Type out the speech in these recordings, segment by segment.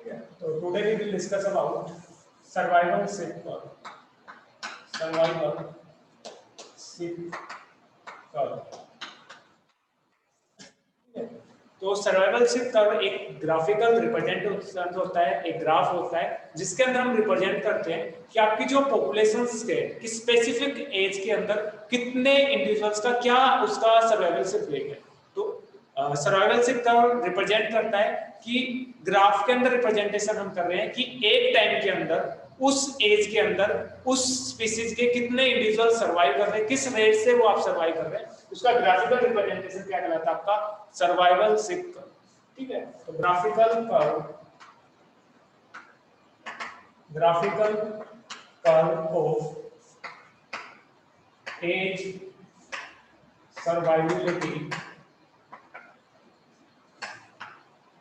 ठीक है, तो today we will discuss about survival ship curve. तो सर्वाइवल शिप कर्व एक ग्राफिकल रिप्रेजेंटेशन होता है, एक ग्राफ होता है जिसके अंदर हम रिप्रेजेंट करते हैं कि आपकी जो पॉपुलेशन स्केल किस स्पेसिफिक एज के अंदर कितने इंडिविजुअल्स का क्या उसका सर्वाइवल शिप रेट है। तो सर्वाइवल शिप कर्व रिप्रेजेंट करता है कि ग्राफ के अंदर रिप्रेजेंटेशन हम कर रहे हैं कि एक टाइम के अंदर उस एज के अंदर उस स्पीसीज के कितने इंडिविजुअल सर्वाइव कर रहे हैं, किस रेट से वो आप सर्वाइव कर रहे हैं, उसका ग्राफिकल रिप्रेजेंटेशन क्या कहलाता है, आपका सर्वाइवल शिप कर्व। ठीक है, तो graphical curve of as survivability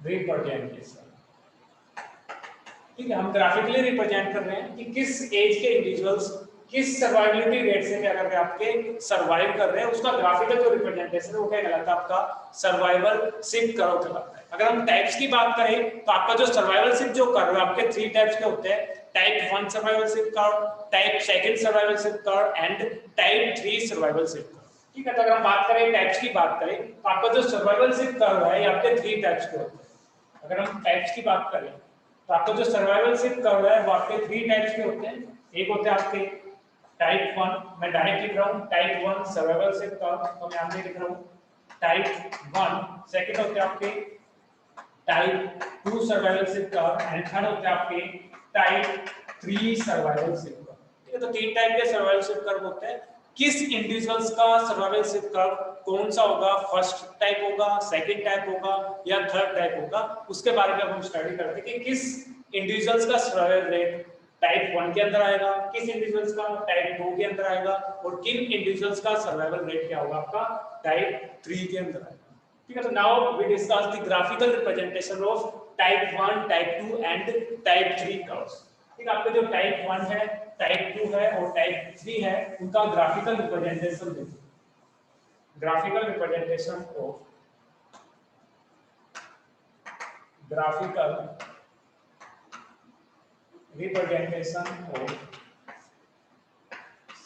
representation. ठीक है, हम ग्राफिकली रिप्रेजेंट कर रहे हैं कि किस एज के इंडिविजुअल्स किस सर्वाइविलिटी रेट से क्या कर रहे हैं, आपके सर्वाइव कर रहे हैं, उसका ग्राफिकल जो रिप्रेजेंटेशन है वो क्या कहलाता है, आपका सर्वाइवल शिप कर्व कहलाता है। अगर हम टाइप्स की बात करें तो आपका जो सर्वाइवल शिप जो कर्व है आपके 3 टाइप्स के होते हैं, type 1 survival ship curve, type 2 survival ship curve and type 3 survival ship curve. ठीक है, तो अगर हम बात करें टाइप्स की बात करें तो आपका जो सर्वाइवल शिप कर्व है ये आपके 3 टाइप्स के होते हैं। अगर हम टाइप्स की बात करें तो आपका जो सर्वाइवल शिप कर्व है वो आपके 3 टाइप्स के होते हैं। एक होते हैं आपके टाइप 1, मैं डायरेक्ट लिख रहा हूं टाइप 1 सर्वाइवल शिप कर्व, तो मैं यहां लिख रहा हूं टाइप 1। सेकंड होते हैं आपके type 2 survival ship curve and third होते हैं आपके टाइप 3 सर्वाइवल शिप कर्व। ठीक है, तो 3 टाइप के सर्वाइवल शिप कर्व होते हैं। किस इंडिविजुअल्स का सर्वाइवल शिप कर्व कौन सा होगा, फर्स्ट टाइप होगा, सेकंड टाइप होगा या थर्ड टाइप होगा, उसके बारे में हम स्टडी करते हैं कि किस इंडिविजुअल्स का सर्वाइवल रेट टाइप 1 के अंदर आएगा, किस इंडिविजुअल्स का टाइप 2 के अंदर आएगा और किन इंडिविजुअल्स का सर्वाइवल रेट क्या होगा आपका टाइप 3 के अंदर आएगा। ठीक है, तो now we discuss the graphical representation of type 1, type 2 and type 3 curves. ठीक है, आपके जो टाइप 1 है, टाइप 2 है और टाइप 3 है, उनका ग्राफिकल रिप्रेजेंटेशन देखिए। Graphical representation of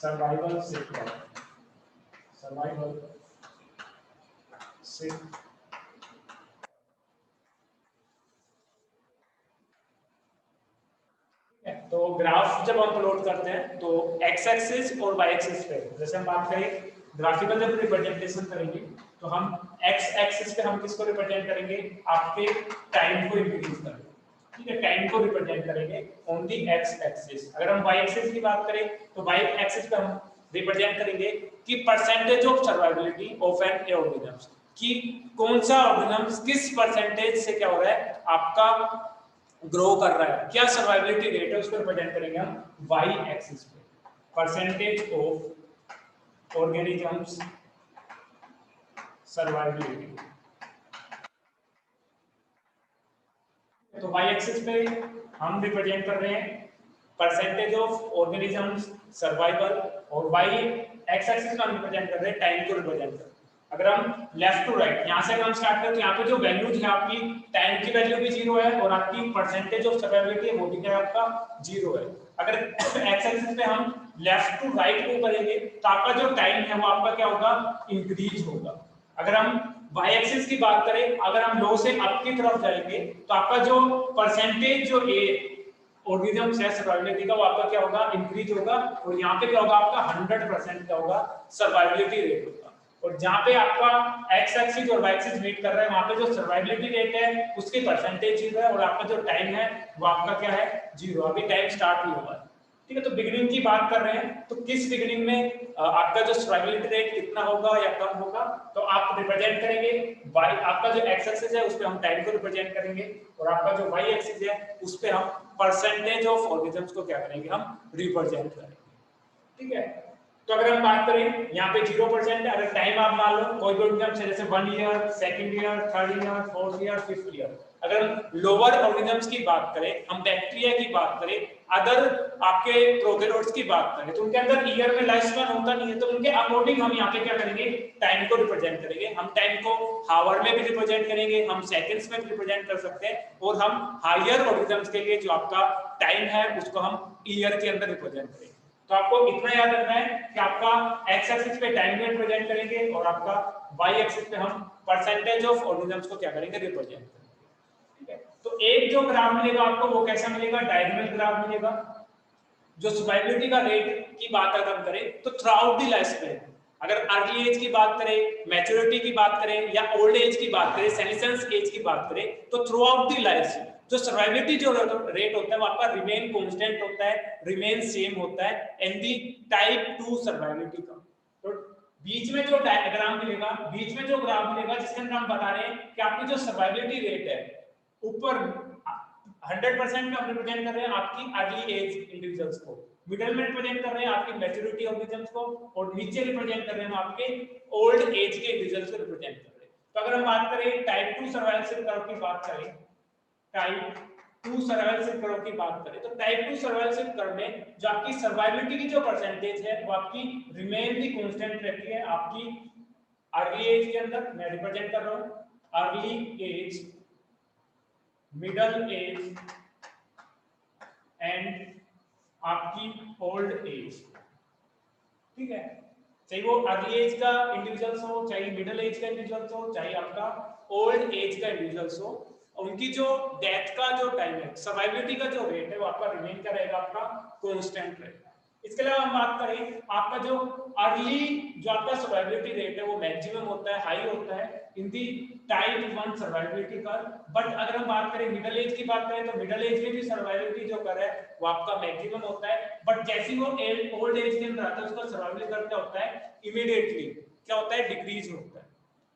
survival ship curve, survival ship. तो ग्राफ जब हम प्लॉट करते हैं तो एक्स एक्सिस और वाई एक्सिस पे, जैसे हम बात करें ग्राफिकल जब रिप्रेजेंटेशन करेंगे तो हम एक्स एक्सिस पे हम किसको रिप्रेजेंट करेंगे, आपके टाइम को इंक्रीज करेंगे। ठीक है, टाइम को रिप्रेजेंट करेंगे ऑन दी एक्स एक्सिस। अगर हम वाई एक्सिस की बात करें तो वाई एक्सिस पे हम रिप्रेजेंट करेंगे कि percentage of survivability of an organism, कि कौन सा ऑर्गेनिज्म किस परसेंटेज से क्या हो रहा है आपका ग्रो कर रहा है, क्या सर्वाइविलिटी रेट है, उसको रिप्रेजेंट करेंगे हम वाई एक्सिस पे। परसेंटेज ऑफ ऑर्गेनिजम्स सर्वाइविलिटी, तो वाई एक्सिस पे हम रिप्रेजेंट कर रहे हैं परसेंटेज ऑफ ऑर्गेनिजम्स सर्वाइवल और वाई एक्स एक्सिस पे हम रिप्रेजेंट कर रहे हैं टाइम को रिप्रेजेंट कर रहे हैं। अगर हम लेफ्ट टू राइट यहां से अगर हम स्टार्ट करें तो यहाँ पे जो वैल्यूज है आपकी टाइम की वैल्यू भी 0 है और आपकी परसेंटेज ऑफ सर्वाइविलिटी है वो भी क्या है आपका 0 है। अगर एक्स एक्सिस पे हम लेफ्ट टू राइट को करेंगे तो आपका जो टाइम है वो आपका क्या होगा, इंक्रीज होगा। अगर हम वाई एक्सिस की बात करें, अगर हम लो से अप की तरफ जाएंगे तो आपका जो परसेंटेज जो ऑर्गेनिज्म है सर्वाइविलिटी का वो आपका क्या होगा, इंक्रीज होगा और यहाँ पे क्या होगा आपका 100% क्या होगा, सर्वाइविलिटी रेट होगा। और जहाँ पे आपका एक्स एक्सिस और वाई एक्सिस मीट कर रहा है वहां पे जो सर्वाइविलिटी रेट है उसकी परसेंटेज 0 है और आपका जो टाइम है वो आपका क्या है, 0। अभी टाइम स्टार्ट नहीं हुआ। ठीक है, तो बिगिनिंग की बात कर रहे हैं तो किस बिगिनिंग में आपका जो सर्वाइविलिटी रेट कितना होगा या कम होगा, तो आप रिप्रेजेंट करेंगे वाई, आपका जो एक्स एक्सिस है उस पे हम टाइम को रिप्रेजेंट करेंगे और आपका जो वाई एक्सिस है उस पे हम परसेंटेज ऑफ ऑर्गेनिजम्स को क्या करेंगे, हम रिप्रेजेंट करेंगे। ठीक है, तो अगर हम बात करें यहाँ पे 0% है, अगर टाइम आप मान लो कोई भी ऑर्गेनिज्म जैसे 1 year, second year, third year, fourth year, fifth year, अगर हम लोअर ऑर्गेनिजम्स की बात करें, हम बैक्टीरिया की बात करें, अदर आपके प्रोकैरियोट्स की बात करें, तो उनके अंदर ईयर में लाइफ स्पैन होता नहीं है, तो उनके अकॉर्डिंग हम यहाँ पे क्या करेंगे, टाइम को रिप्रेजेंट करेंगे। हम टाइम को हावर में भी रिप्रेजेंट करेंगे, हम सेकंड्स में भी रिप्रेजेंट कर सकते हैं, और हम हायर ऑर्गेनिजम्स के लिए जो आपका टाइम है उसको हम ईयर के अंदर रिप्रेजेंट करेंगे। तो आपको इतना याद रखना है कि आपका एक्स एक्सिस पे टाइम में रिप्रेजेंट करेंगे और आपका वाई एक्सिस पे हम परसेंटेज ऑफ ऑर्गेनिजम्स को क्या करेंगे, रिप्रेजेंट करेंगे। ठीक है, तो एक जो ग्राफ मिलेगा आपको वो कैसा मिलेगा, डायगोनल ग्राफ मिलेगा। जो सर्वाइवलिटी का रेट की बात अगर हम करें तो through out the life span, अगर अर्ली एज की बात करें, मैच्योरिटी की बात करें, या ओल्ड एज की बात करें, सेनेसेंस एज की बात करें, तो थ्रू आउट द लाइफ जो सर्वाइवलिटी जो रेट होता है वो आपका रिमेन कांस्टेंट होता है, रिमेन सेम होता है इन दी टाइप 2 सर्वाइवलिटी का। तो बीच में जो डायग्राम मिलेगा, बीच में जो ग्राफ मिलेगा जिसके अंदर हम बता रहे हैं कि आपकी जो सर्वाइवलिटी रेट है ऊपर 100% में हम रिप्रेजेंट कर रहे हैं आपकी अर्ली एज इंडिविजुअल्स को, मिडिल में रिप्रेजेंट कर रहे हैं आपकी मैच्योरिटी ऑर्गेनिजम्स को, और नीचे रिप्रेजेंट कर रहे हैं आपके ओल्ड एज के इंडिविजुअल्स को रिप्रेजेंट कर रहे हैं। तो अगर हम बात करें टाइप 2 सर्वाइवल कर्व की बात करें, टाइप 2 सर्वाइवल कर्व की बात करें, तो टाइप 2 सर्वाइवल कर्व में जो आपकी सर्वाइवलिटी की जो परसेंटेज है वो आपकी रिमेन दी कांस्टेंट रहती है आपकी अर्ली एज के अंदर। मैं रिप्रेजेंट कर रहा हूं early age, middle age and आपकी ओल्ड एज। ठीक है, चाहे वो अर्ली एज का इंडिविजुअल्स हो, चाहे मिडिल एज का इंडिविजुअल्स हो, चाहे आपका ओल्ड एज का इंडिविजुअल्स हो, उनकी जो डेथ का जो टाइम है, सर्वाइवलिटी का जो रेट है वो आपका रिमेन का रहेगा, आपका कांस्टेंट रहेगा। इसके अलावा हम बात करें आपका जो अर्ली जो आपका सर्वाइवलिटी रेट है वो मैक्सिमम होता है, हाई होता है इन दी टाइप 1 सर्वाइवलिटी कर्व। बट अगर हम बात करें मिडिल एज की बात करें तो मिडिल एज में भी सर्वाइवलिटी जो कर्व है वो आपका मैक्सिमम होता है, बट जैसे वो ओल्ड एज के अंदर आता है उसका सर्वाइवलिटी कर्व क्या होता है, इमीडिएटली क्या होता है, डिक्रीज होता है।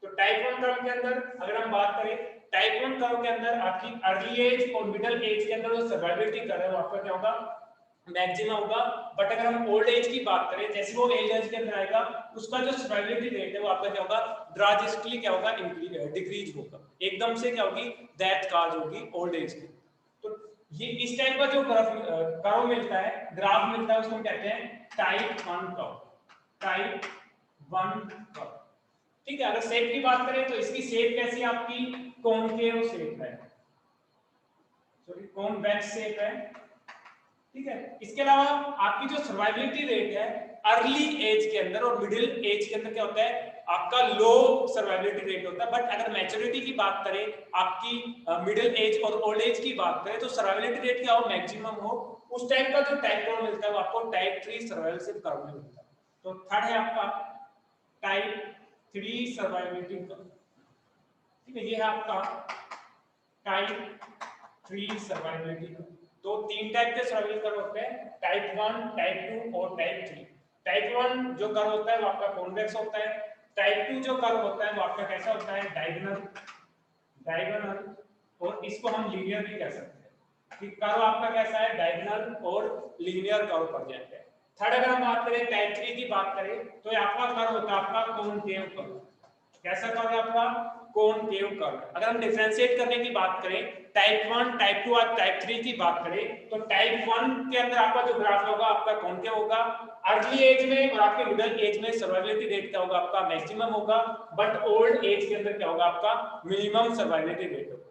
तो टाइप 1 कर्व के अंदर अगर हम बात करें, टाइप 1 कर्व के अंदर आपकी अर्ली एज और मिडिल एज के अंदर जो सर्वाइवलिटी कर्व है वो आपका क्या होगा, मैक्सिमम होगा। बट अगर हम ओल्ड एज की बात करें, जैसे वो एज के अंदर आएगा उसका जो सर्वाइवलिटी रेट है वो आपका क्या होगा, ड्रास्टिकली क्या होगा, डिक्रीज होगा, एकदम से क्या होगी, डेथ काज होगी ओल्ड एज की। तो ये इस टाइप का जो कर्व मिलता है, ग्राफ मिलता है, उसको हम कहते हैं टाइप 1 कर्व, टाइप 1 कर्व। ठीक है, अगर शेप की बात करें तो इसकी शेप कैसी आपकी कॉनकेव शेप है, सॉरी कॉन्वेक्स शेप है। ठीक है, इसके अलावा आपकी जो सर्वाइवलिटी रेट है अर्ली एज के अंदर और मिडिल एज के अंदर क्या होता है, आपका लो सर्वाइवलिटी रेट होता है। बट अगर मैच्योरिटी की बात करें, आपकी मिडिल एज और ओल्ड एज की बात करें, तो सर्वाइवलिटी रेट क्या हो, मैक्सिमम हो, उस टाइप का जो टाइप कर्व मिलता है वो आपको टाइप 3 सर्वाइवल कर्व में मिलता है। तो थर्ड है आपका टाइप 3 सर्वाइवलिटी कर्व। ठीक है, ये है आपका टाइप 3 सर्वाइवलिटी कर्व। तो तीन टाइप के सर्वाइवल कर्व होते हैं, टाइप 1, टाइप 2 और टाइप 3। टाइप 1 जो कर्व होता है वो आपका कॉन्वेक्स होता है, टाइप 2 जो कर्व होता है वो आपका कैसा होता है, डायगोनल, और इसको हम लीनियर भी कह सकते हैं कि कर्व आपका कैसा है, डायगोनल और लीनियर कर्व प्रेजेंट है। थर्ड अगर हम बात करें टाइप 3 की बात करें तो ये आपका कर्व होता है आपका कॉनकेव कर्व। कैसा कर्व है आपका, कॉनकेव कर्व। अगर हम डिफरेंशिएट करने की बात करें, टाइप 1, टाइप 2 और टाइप 3 की बात करें, तो टाइप 1 के अंदर आपका जो ग्राफ होगा आपका कॉनकेव होगा, अर्ली एज में और आपके मिडिल एज में सर्वाइवलिटी रेट क्या होगा, आपका मैक्सिमम होगा, बट ओल्ड एज के अंदर क्या होगा, आपका मिनिमम सर्वाइवलिटी रेट होगा।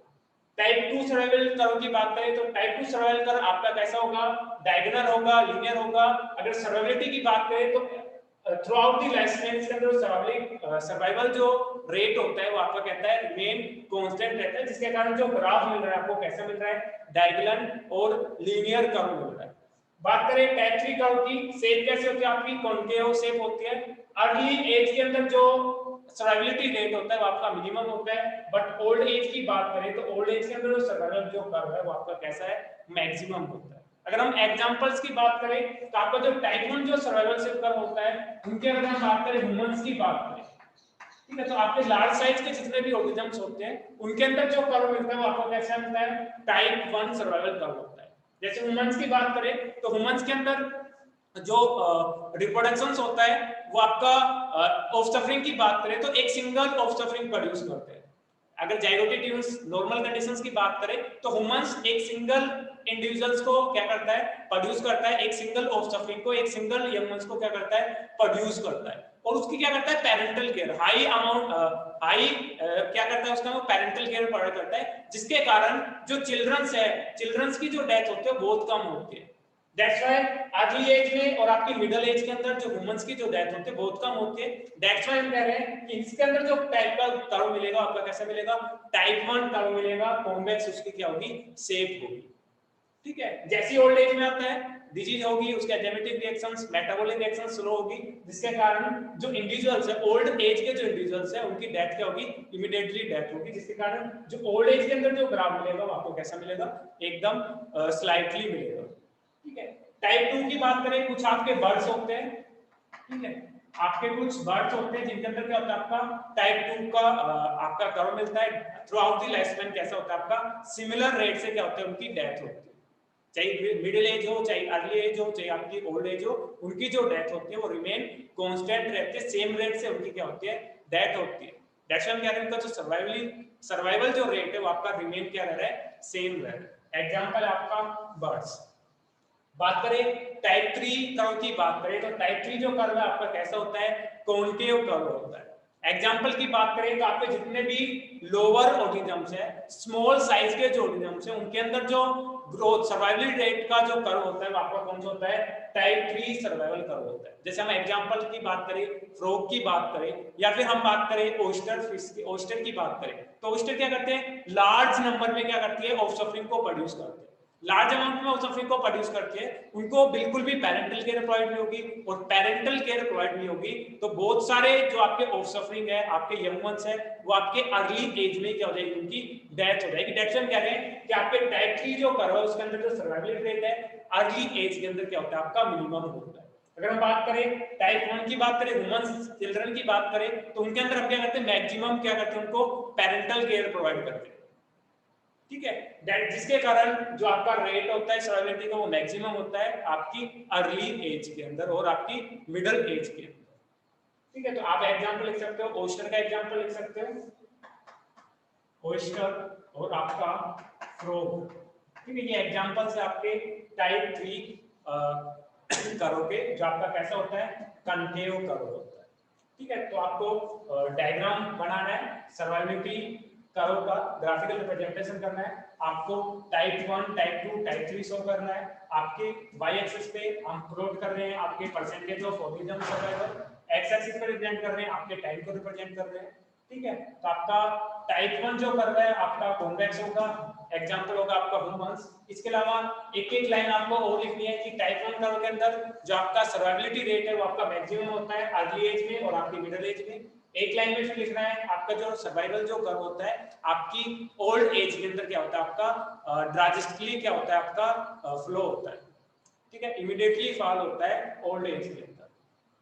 टाइप 2 सर्वाइवल कर्व की बात करें तो टाइप 2 सर्वाइवल कर्व आपका कैसा होगा, डायगोनल होगा, लीनियर होगा। अगर सर्वाइवलिटी की बात करें तो through out the life span के अंदर सर्वाइवल जो रेट होता है वो आपका कहता है रिमेन कांस्टेंट रहता है, जिसके कारण जो ग्राफ मिल रहा है आपको कैसा मिल रहा है, डायगोनल और लीनियर कर्व मिल रहा है। बात करें टाइप 3 कर्व की, शेप कैसे होती है आपकी, कॉनकेव शेप होती है। अर्ली एज के अंदर जो सर्वाइवलिटी रेट होता है वो आपका मिनिमम होता है, बट ओल्ड एज की बात करें तो ओल्ड एज के अंदर जो सर्वाइवल जो कर्व है वो आपका कैसा है, मैक्सिमम होता है। अगर हम एग्जांपल्स की बात करें तो आपका जो टाइप 1 जो सर्वाइवल कर्व होता है उनके अगर हम बात करें, ह्यूमंस की बात करें, ठीक है, तो आपके लार्ज साइज के जितने भी ऑर्गेनिजम्स होते हैं उनके अंदर जो कर्व मिलता है वो आपको कैसा मिलता है, टाइप 1 सर्वाइवल कर्व होता है। जैसे ह्यूमंस की बात करें तो ह्यूमंस के अंदर जो रिप्रोडक्शंस होता है वो आपका ऑफस्प्रिंग की बात करें तो एक सिंगल ऑफस्प्रिंग प्रोड्यूस करते हैं। अगर जाइगोटी ट्यून्स नॉर्मल कंडीशंस की बात करें तो ह्यूमंस एक सिंगल इंडिविजुअल्स को क्या करता है, प्रोड्यूस करता है, एक सिंगल ऑफस्प्रिंग को, एक सिंगल ह्यूमंस को क्या करता है, प्रोड्यूस करता है। और उसकी क्या करता है, पेरेंटल केयर, हाई अमाउंट क्या करता है उसका, वो पेरेंटल केयर प्रोवाइड करता है, जिसके कारण जो चिल्ड्रंस की जो डेथ होती है बहुत कम होती है। दैट्स व्हाई अर्ली एज में और आपकी मिडिल एज के अंदर जो ह्यूमंस की जो डेथ होती है बहुत कम होती है। दैट्स व्हाई हम कह रहे हैं कि इसके अंदर जो टाइप का कर्व मिलेगा आपका कैसा मिलेगा, टाइप 1 कर्व मिलेगा, कॉन्वेक्स उसकी क्या होगी, शेप होगी। ठीक है, जैसी ओल्ड एज में आता है डिजीज होगी, उसके enzymatic reactions, metabolic reactions slow होगी, जिसके कारण जो इंडिविजुअल्स है, ओल्ड एज के जो इंडिविजुअल्स है, उनकी डेथ क्या होगी, इमीडिएटली डेथ होगी, जिसके कारण जो ओल्ड एज के अंदर जो ग्राफ मिलेगा वो आपको कैसा मिलेगा, एकदम स्लाइटली मिलेगा। ठीक है, टाइप 2 की बात करें, कुछ आपके बर्ड्स होते हैं, ठीक है, आपके कुछ बर्ड्स होते हैं जिनके अंदर क्या होता है, आपका टाइप 2 का आपका कर्व मिलता है। Through out the life span कैसा होता है आपका, सिमिलर रेट से क्या होता है, उनकी डेथ होती है, चाहे मिडिल एज हो, चाहे अर्ली एज हो, चाहे आपकी ओल्ड एज हो, उनकी जो डेथ होती है वो रिमेन कांस्टेंट रहती है, सेम रेट से उनकी क्या होती है, डेथ होती है। दैट्स व्हाई हम कह रहे हैं उनका जो सर्वाइवल जो रेट है वो आपका रिमेन क्या रह रहा है, सेम रह रहा है। एग्जांपल आपका बर्ड्स। बात करें टाइप 3 कर्व की बात करें तो टाइप 3 जो कर्व है आपका कैसा होता है, कॉन्केव कर्व होता है। एग्जांपल की बात करें तो आपके जितने भी लोअर ऑर्गेनिजम्स है, स्मॉल साइज के जो ऑर्गेनिजम्स है, उनके अंदर जो ग्रोथ सर्वाइवल रेट का जो कर्व होता है वो आपका कौन सा होता है, टाइप 3 सर्वाइवल कर्व होता है। जैसे हम एग्जांपल की बात करें, फ्रॉग की बात करें, या फिर हम बात करें ओस्टर फिश की, ओस्टर की बात करें तो ओस्टर क्या करते हैं, लार्ज नंबर में क्या करती है, ऑफस्प्रिंग को प्रोड्यूस करते हैं, लार्ज अमाउंट में ऑफस्प्रिंग को प्रोड्यूस करती है, उनको बिल्कुल भी पेरेंटल केयर प्रोवाइड नहीं होगी, और पेरेंटल केयर प्रोवाइड नहीं होगी तो बहुत सारे जो आपके ऑफस्प्रिंग है, आपके यंग वंस है, वो आपके अर्ली एज में क्या हो जाएगी, उनकी डेथ हो जाएगी। डेथ हम कह रहे हैं कि आपके टाइप 3 जो कर्व है उसके अंदर जो सर्वाइवल रेट है अर्ली एज के अंदर क्या होता है, आपका मिनिमम होता है। अगर हम बात करें टाइप 1 की बात करें, ह्यूमंस चिल्ड्रन की बात करें तो उनके अंदर हम क्या करते हैं, मैक्सिमम क्या करते हैं, उनको पेरेंटल केयर प्रोवाइड करते हैं। ठीक है, दैट जिसके कारण जो आपका रेट होता है सर्वाइवलिटी का वो मैक्सिमम होता है आपकी अर्ली एज के अंदर और आपकी मिडिल एज के अंदर। ठीक है, तो आप एग्जांपल लिख सकते हो, ओस्टर का एग्जांपल लिख सकते हो, ओस्टर और आपका फ्रॉग। ठीक है, ये एग्जांपल्स है आपके टाइप 3 कर्व के, जो आपका कैसा होता है, कनकेव कर्व होता है। ठीक है, तो आपको डायग्राम बनाना है, सर्वाइवलिटी कर्व का ग्राफिकल रिप्रेजेंटेशन करना है, आपको टाइप 1, टाइप 2, टाइप 3 शो करना है। आपके वाई एक्सिस पे हम प्लॉट कर रहे हैं आपके percentage of organism survival, x axis पे रिप्रेजेंट कर रहे हैं आपके टाइम को रिप्रेजेंट कर रहे हैं। ठीक है, तो आपका टाइप 1 जो कर रहा है आपका कॉन्वेक्स होगा, एग्जांपल होगा आपका ह्यूमंस। इसके अलावा एक एक लाइन आपको और लिखनी है कि टाइप 1 कर्व के अंदर जो आपका सर्वाइवलिटी रेट है वो आपका मैक्सिमम होता है अर्ली एज में और आपकी मिडिल एज में। एक लाइन में फिर लिखना है आपका जो सर्वाइवल जो कर्व होता है आपकी ओल्ड एज के अंदर क्या होता है, आपका ड्रास्टिकली क्या होता है, आपका फ्लो होता है। ठीक है, इमीडिएटली फॉल होता है ओल्ड एज के अंदर।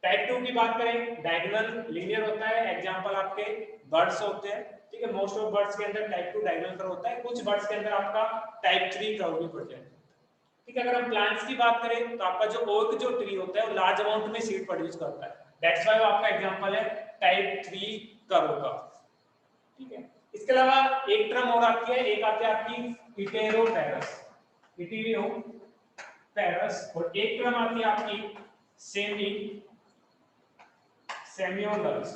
टाइप 2 की बात करें, डायगोनल लीनियर होता है, एग्जांपल आपके बर्ड्स होते हैं। ठीक है, मोस्ट ऑफ बर्ड्स के अंदर टाइप 2 डायगोनल कर्व होता है, कुछ बर्ड्स के अंदर आपका टाइप 3 कर्व भी प्रेजेंट होता है। ठीक है, अगर हम प्लांट्स की बात करें तो आपका जो ओक जो ट्री होता है वो लार्ज अमाउंट में सीड प्रोड्यूस करता है, दैट्स व्हाई आपका एग्जांपल है टाइप 3 कर्व का। ठीक है, इसके अलावा एक टर्म और आती है, एक आती है आपकी इटेरोपेरस, इटेरोपेरस, और एक टर्म आती है आपकी सेमियोलर्स।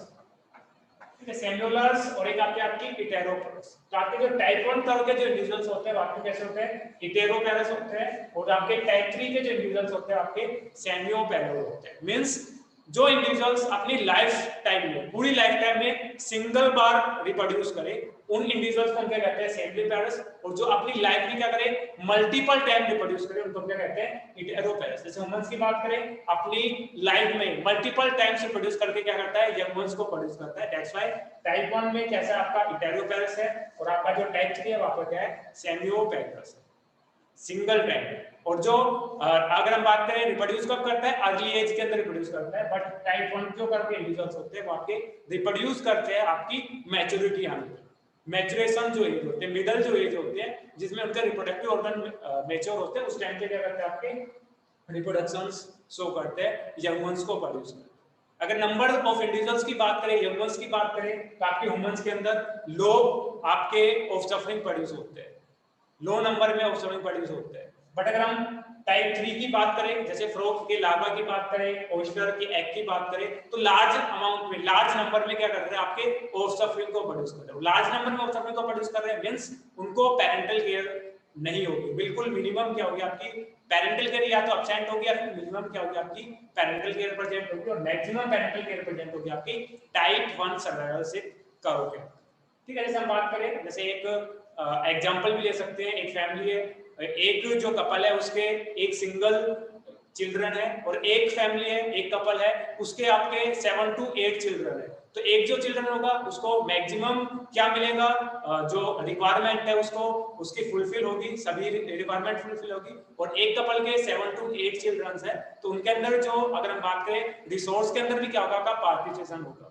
ठीक है, सेमियोलर्स और एक आती है आपकी इटेरोपेरस। तो आपके जो टाइप 1 कर्व के जो इंडिविजुअल्स होते हैं आपके कैसे होते हैं, इटेरोपेरस होते हैं, और आपके टाइप 3 के जो इंडिविजुअल्स होते हैं आपके सेमियोपेरस होते हैं। मींस जो इंडिविजुअल्स अपनी लाइफ टाइम में, पूरी लाइफ टाइम में सिंगल बार रिप्रोड्यूस करे उन इंडिविजुअल्स को हम क्या कहते हैं, सेमियोपेरस, और जो अपनी लाइफ में क्या करे, मल्टीपल टाइम रिप्रोड्यूस करे उनको क्या कहते हैं, इटेरोपेरस। जैसे ह्यूमंस की बात करें, अपनी लाइफ में मल्टीपल टाइम्स रिप्रोड्यूस करके क्या करता है, यंग वंस को प्रोड्यूस करता है। दैट्स व्हाई टाइप 1 में कैसा आपका इटेरोपेरस है, और आपका जो टाइप 3 है वो आपका क्या है, सेमियोपेरस, सिंगल टाइम। और जो अगर हम बात करें रिप्रोड्यूस कब करता है, अर्ली एज के अंदर रिप्रोड्यूस करता है, बट टाइप 1 जो करके इंडिविजुअल्स होते हैं वो आपके रिप्रोड्यूस करते हैं आपकी मैच्योरिटी आने पर। मैच्योरेशन जो एज होते हैं, मिडिल जो एज होते हैं जिसमें उनका रिप्रोडक्टिव ऑर्गन मैच्योर होते हैं, उस टाइम पे क्या करते हैं आपके रिप्रोडक्शंस शो करते हैं, यंग वंस को प्रोड्यूस करते हैं। अगर नंबर ऑफ इंडिविजुअल्स की बात करें, ह्यूमंस की बात करें, तो आपके ह्यूमंस के अंदर लो आपके ऑफस्प्रिंग प्रोड्यूस होते हैं, लो नंबर में ऑफस्प्रिंग प्रोड्यूस होते हैं। बट अगर हम टाइप 3 की बात करें, जैसे फ्रॉग के लार्वा की बात करें, ऑयस्टर के एग की बात करें, तो लार्ज अमाउंट में, लार्ज नंबर में क्या कर रहे हैं, आपके ऑफस्प्रिंग को प्रोड्यूस कर रहे हैं। लार्ज नंबर में ऑफस्प्रिंग को प्रोड्यूस कर रहे हैं मींस उनको पेरेंटल केयर नहीं होगी, बिल्कुल मिनिमम क्या होगी आपकी पेरेंटल केयर, या तो एब्सेंट होगी या फिर मिनिमम क्या होगी आपकी पेरेंटल केयर प्रेजेंट होगी, और मैक्सिमम पेरेंटल केयर प्रेजेंट होगी आपकी टाइप 1 सर्वाइवलशिप करोगे। ठीक है, जैसे हम बात करें, जैसे एक एग्जांपल भी ले सकते हैं, एक फैमिली है, एक जो कपल है उसके एक सिंगल चिल्ड्रन है, और एक फैमिली है, एक कपल है, उसके आपके 7 to 8 चिल्ड्रन है। तो एक जो चिल्ड्रन होगा उसको मैक्सिमम क्या मिलेगा, जो रिक्वायरमेंट है उसको उसकी फुलफिल होगी, सभी रिक्वायरमेंट फुलफिल होगी। और एक कपल के 7 to 8 चिल्ड्रन है, तो उनके अंदर जो, अगर हम बात करें रिसोर्स के अंदर भी क्या होगा, आपका पार्टिसिपेशन होगा।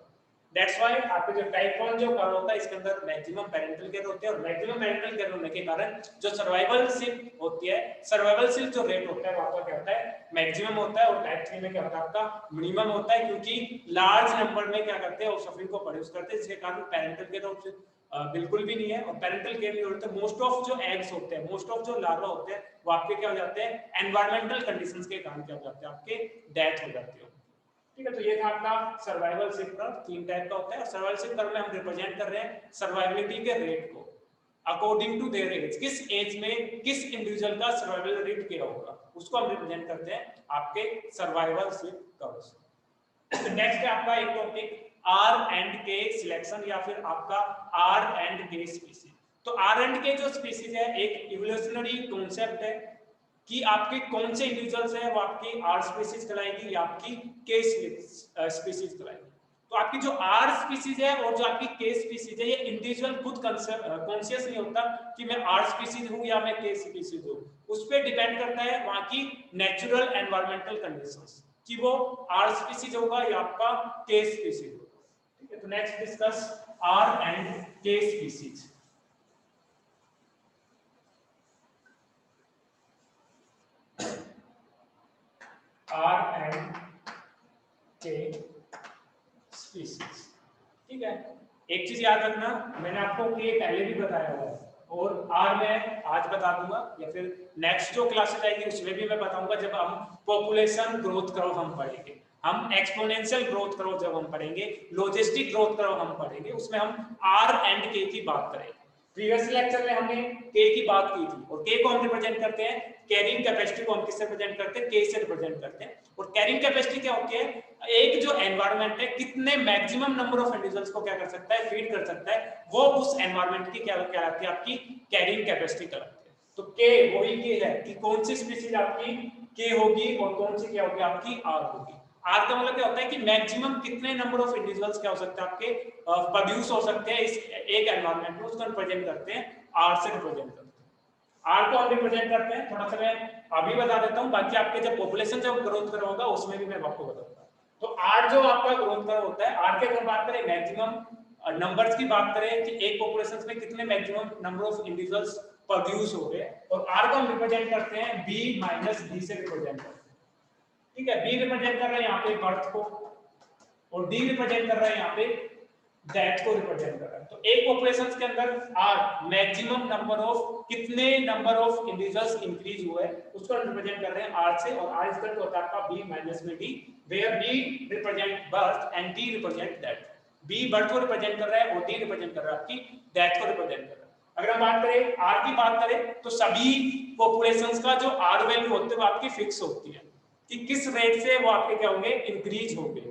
दैट्स व्हाई आपके जो टाइप 1 जो कर्व होता है, इसके अंदर मैक्सिमम पेरेंटल केयर होते हैं, और मैक्सिमम पेरेंटल केयर होने के कारण जो सर्वाइवलशिप होती है, सर्वाइवलशिप जो रेट होता है वो आपका क्या होता है, मैक्सिमम होता है। और टाइप 3 में क्या होता है, आपका मिनिमम होता है, क्योंकि लार्ज नंबर में क्या करते हैं, ऑफस्प्रिंग को प्रोड्यूस करते हैं, जिसके कारण पेरेंटल केयर ऑप्शन बिल्कुल भी नहीं है, और पेरेंटल केयर नहीं होता। मोस्ट ऑफ जो एग्स होते हैं, मोस्ट ऑफ जो लार्वा होते हैं, वो आपके क्या हो जाते हैं, एनवायरमेंटल कंडीशंस के कारण क्या हो जाते हैं, आपके डेथ हो जाती है। ठीक है, तो ये था आपका सर्वाइवलशिप कर्व, 3 टाइप का होता है। सर्वाइवलशिप कर्व में हम रिप्रेजेंट कर रहे हैं सर्वाइवलिटी के रेट को अकॉर्डिंग टू देयर एज, किस एज में किस इंडिविजुअल का सर्वाइवल रेट क्या होगा, उसको हम रिप्रेजेंट करते हैं आपके सर्वाइवलशिप कर्व से। नेक्स्ट है आपका एक टॉपिक आर एंड के सिलेक्शन, या फिर आपका आर एंड के स्पीसीज। तो आर एंड के जो स्पीसीज है, एक इवोल्यूशनरी कॉन्सेप्ट है कि आपके कौन से इंडिविजुअल्स हैं वो आपकी आर स्पीसीज कहलाएगी या आपकी के स्पीसीज कहलाएगी। तो आपकी जो आर स्पीसीज है और जो आपकी के स्पीसीज है, ये इंडिविजुअल खुद कॉन्शियस नहीं होता कि मैं आर स्पीसीज हूं या मैं के स्पीसीज हूं। उस पर डिपेंड करता है वहां की नेचुरल एनवायरमेंटल कंडीशंस कि वो आर स्पीसीज होगा या आपका के स्पीसीज होगा। ठीक है, तो नेक्स्ट डिस्कस आर एंड के स्पीसीज। आर एंड के स्पीसीज। ठीक है, एक चीज याद रखना, मैंने आपको के पहले भी बताया हुआ है, और आर मैं आज बता दूंगा, या फिर नेक्स्ट जो क्लासेस आएगी उसमें भी मैं बताऊंगा, जब हम पॉपुलेशन ग्रोथ कर्व हम पढ़ेंगे, हम एक्सपोनेंशियल ग्रोथ कर्व जब हम पढ़ेंगे, लॉजिस्टिक ग्रोथ कर्व हम पढ़ेंगे, उसमें हम आर एंड के की बात करेंगे। प्रीवियस लेक्चर में हमने के की बात की थी, और के को हम रिप्रेजेंट करते हैं, कैरिंग कैपेसिटी को हम किससे रिप्रेजेंट करते हैं, के से रिप्रेजेंट करते हैं। और कैरिंग कैपेसिटी क्या होती है, एक जो एनवायरनमेंट है कितने मैक्सिमम नंबर ऑफ इंडिविजुअल्स को क्या कर सकता है, फीड कर सकता है, वो उस एनवायरनमेंट की क्या कहलाती है, आपकी कैरिंग कैपेसिटी कहलाती है। तो के वही के है कि कौन सी स्पीशीज आपकी के होगी और कौन सी क्या होगी आपकी आर होगी। आर का मतलब क्या होता है कि मैक्सिमम कितने नंबर ऑफ इंडिविजुअल्स क्या हो सकते हैं आपके प्रोड्यूस हो सकते हैं इस एक एनवायरनमेंट में, उसको रिप्रेजेंट करते हैं आर से रिप्रेजेंट करते हैं। आर को हम रिप्रेजेंट करते हैं, थोड़ा सा मैं अभी बता देता हूं, बाकी आपके जब पॉपुलेशन जब ग्रोथ कर होगा उसमें भी मैं आपको बताऊंगा। तो आर जो आपका ग्रोथ कर होता है, आर के अगर बात करें मैक्सिमम नंबर्स की बात करें कि एक पॉपुलेशन में कितने maximum number of individuals produce हो गए, और आर को हम रिप्रेजेंट करते हैं बी माइनस डी से रिप्रेजेंट करते हैं। ठीक है, बी रिप्रेजेंट कर रहे हैं यहाँ पे बर्थ को, और डी रिप्रेजेंट कर रहे हैं यहाँ पे डेथ को रिप्रेजेंट कर रहा है। तो एक पॉपुलेशन के अंदर आर मैक्सिमम नंबर ऑफ कितने नंबर ऑफ इंडिविजुअल्स इंक्रीज हुए उसको रिप्रेजेंट कर रहे हैं आर से, और आर इक्वल टू होता है आपका बी माइनस में D, where B represent birth and D represent death. B birth को रिप्रेजेंट कर रहा है और डी रिप्रेजेंट कर रहा है आपकी डेथ को रिप्रेजेंट कर रहा है। अगर हम बात करें आर की बात करें, तो सभी पॉपुलेशंस का जो आर वैल्यू होती है वो आपकी फिक्स होती है कि किस रेट से वो आपके क्या होंगे, इंक्रीज होंगे।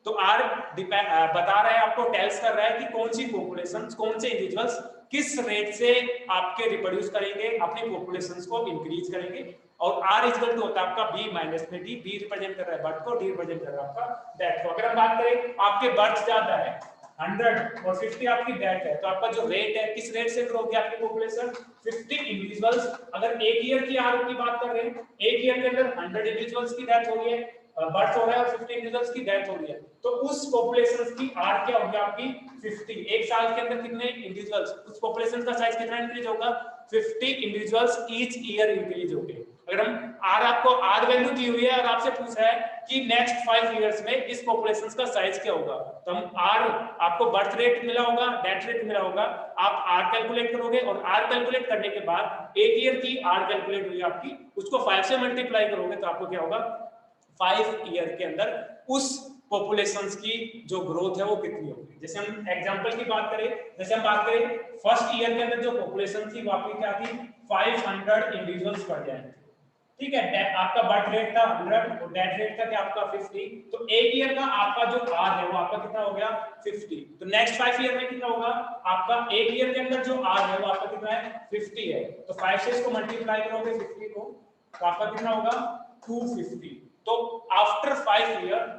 तो आर बता रहा है आपको, टेल्स कर रहा है कि कौन सी पॉपुलेशंस, कौन से इंडिविजुअल्स किस रेट से आपके रिप्रोड्यूस करेंगे, अपनी पॉपुलेशंस को इंक्रीज करेंगे। और आर इक्वल टू होता है आपका बी माइनस में डी, बी रिप्रेजेंट कर रहा है बर्थ को, डी रिप्रेजेंट कर रहा है आपका डेथ को। अगर हम बात करें आपके बर्थ ज्यादा है 100 और 50 आपकी डेथ है, तो आपका जो रेट है, किस रेट से ग्रो होगी आपकी पॉपुलेशन, 50 इंडिविजुअल्स। अगर एक ईयर की आर की बात कर रहे हैं, एक ईयर के अंदर 100 इंडिविजुअल्स की डेथ हो रही है, बर्थ हो रहा है, और 50 इंडिविजुअल्स की डेथ हो रही है, तो उस पॉपुलेशन की आर क्या होगी आपकी 50। एक साल के अंदर कितने इंडिविजुअल्स, उस पॉपुलेशन का साइज कितना इंक्रीज होगा, 50 इंडिविजुअल्स ईच ईयर इंक्रीज होंगे। अगर हम आर, आपको आर वैल्यू दी हुई है और आपसे पूछा है कि नेक्स्ट 5 इयर्स में इस पॉपुलेशन का साइज क्या होगा, तो हम आर, आपको बर्थ रेट मिला होगा, डेथ रेट मिला होगा, आप आर कैलकुलेट करोगे और आर कैलकुलेट करने के बाद 1 ईयर की आर कैलकुलेट हुई आपकी, उसको 5 से मल्टीप्लाई करोगे तो आपको क्या होगा, 5 ईयर के अंदर उस पॉपुलेशंस की जो ग्रोथ है वो कितनी होगी। जैसे हम एग्जांपल की बात करें, जैसे हम बात करें फर्स्ट ईयर के अंदर जो पॉपुलेशन थी वो आपकी क्या थी, 500 इंडिविजुअल्स पर जाएंगे, ठीक है। आपका बर्थ रेट था 100 और डेथ रेट था क्या आपका 50, तो एक ईयर का आपका जो आर है वो आपका कितना हो गया 50। तो नेक्स्ट 5 ईयर में कितना होगा आपका, एक ईयर के अंदर जो आर है वो आपका कितना है 50 है, तो 5 से इसको मल्टीप्लाई करोगे 50 को, तो आपका कितना होगा 250। तो आफ्टर 5 ईयर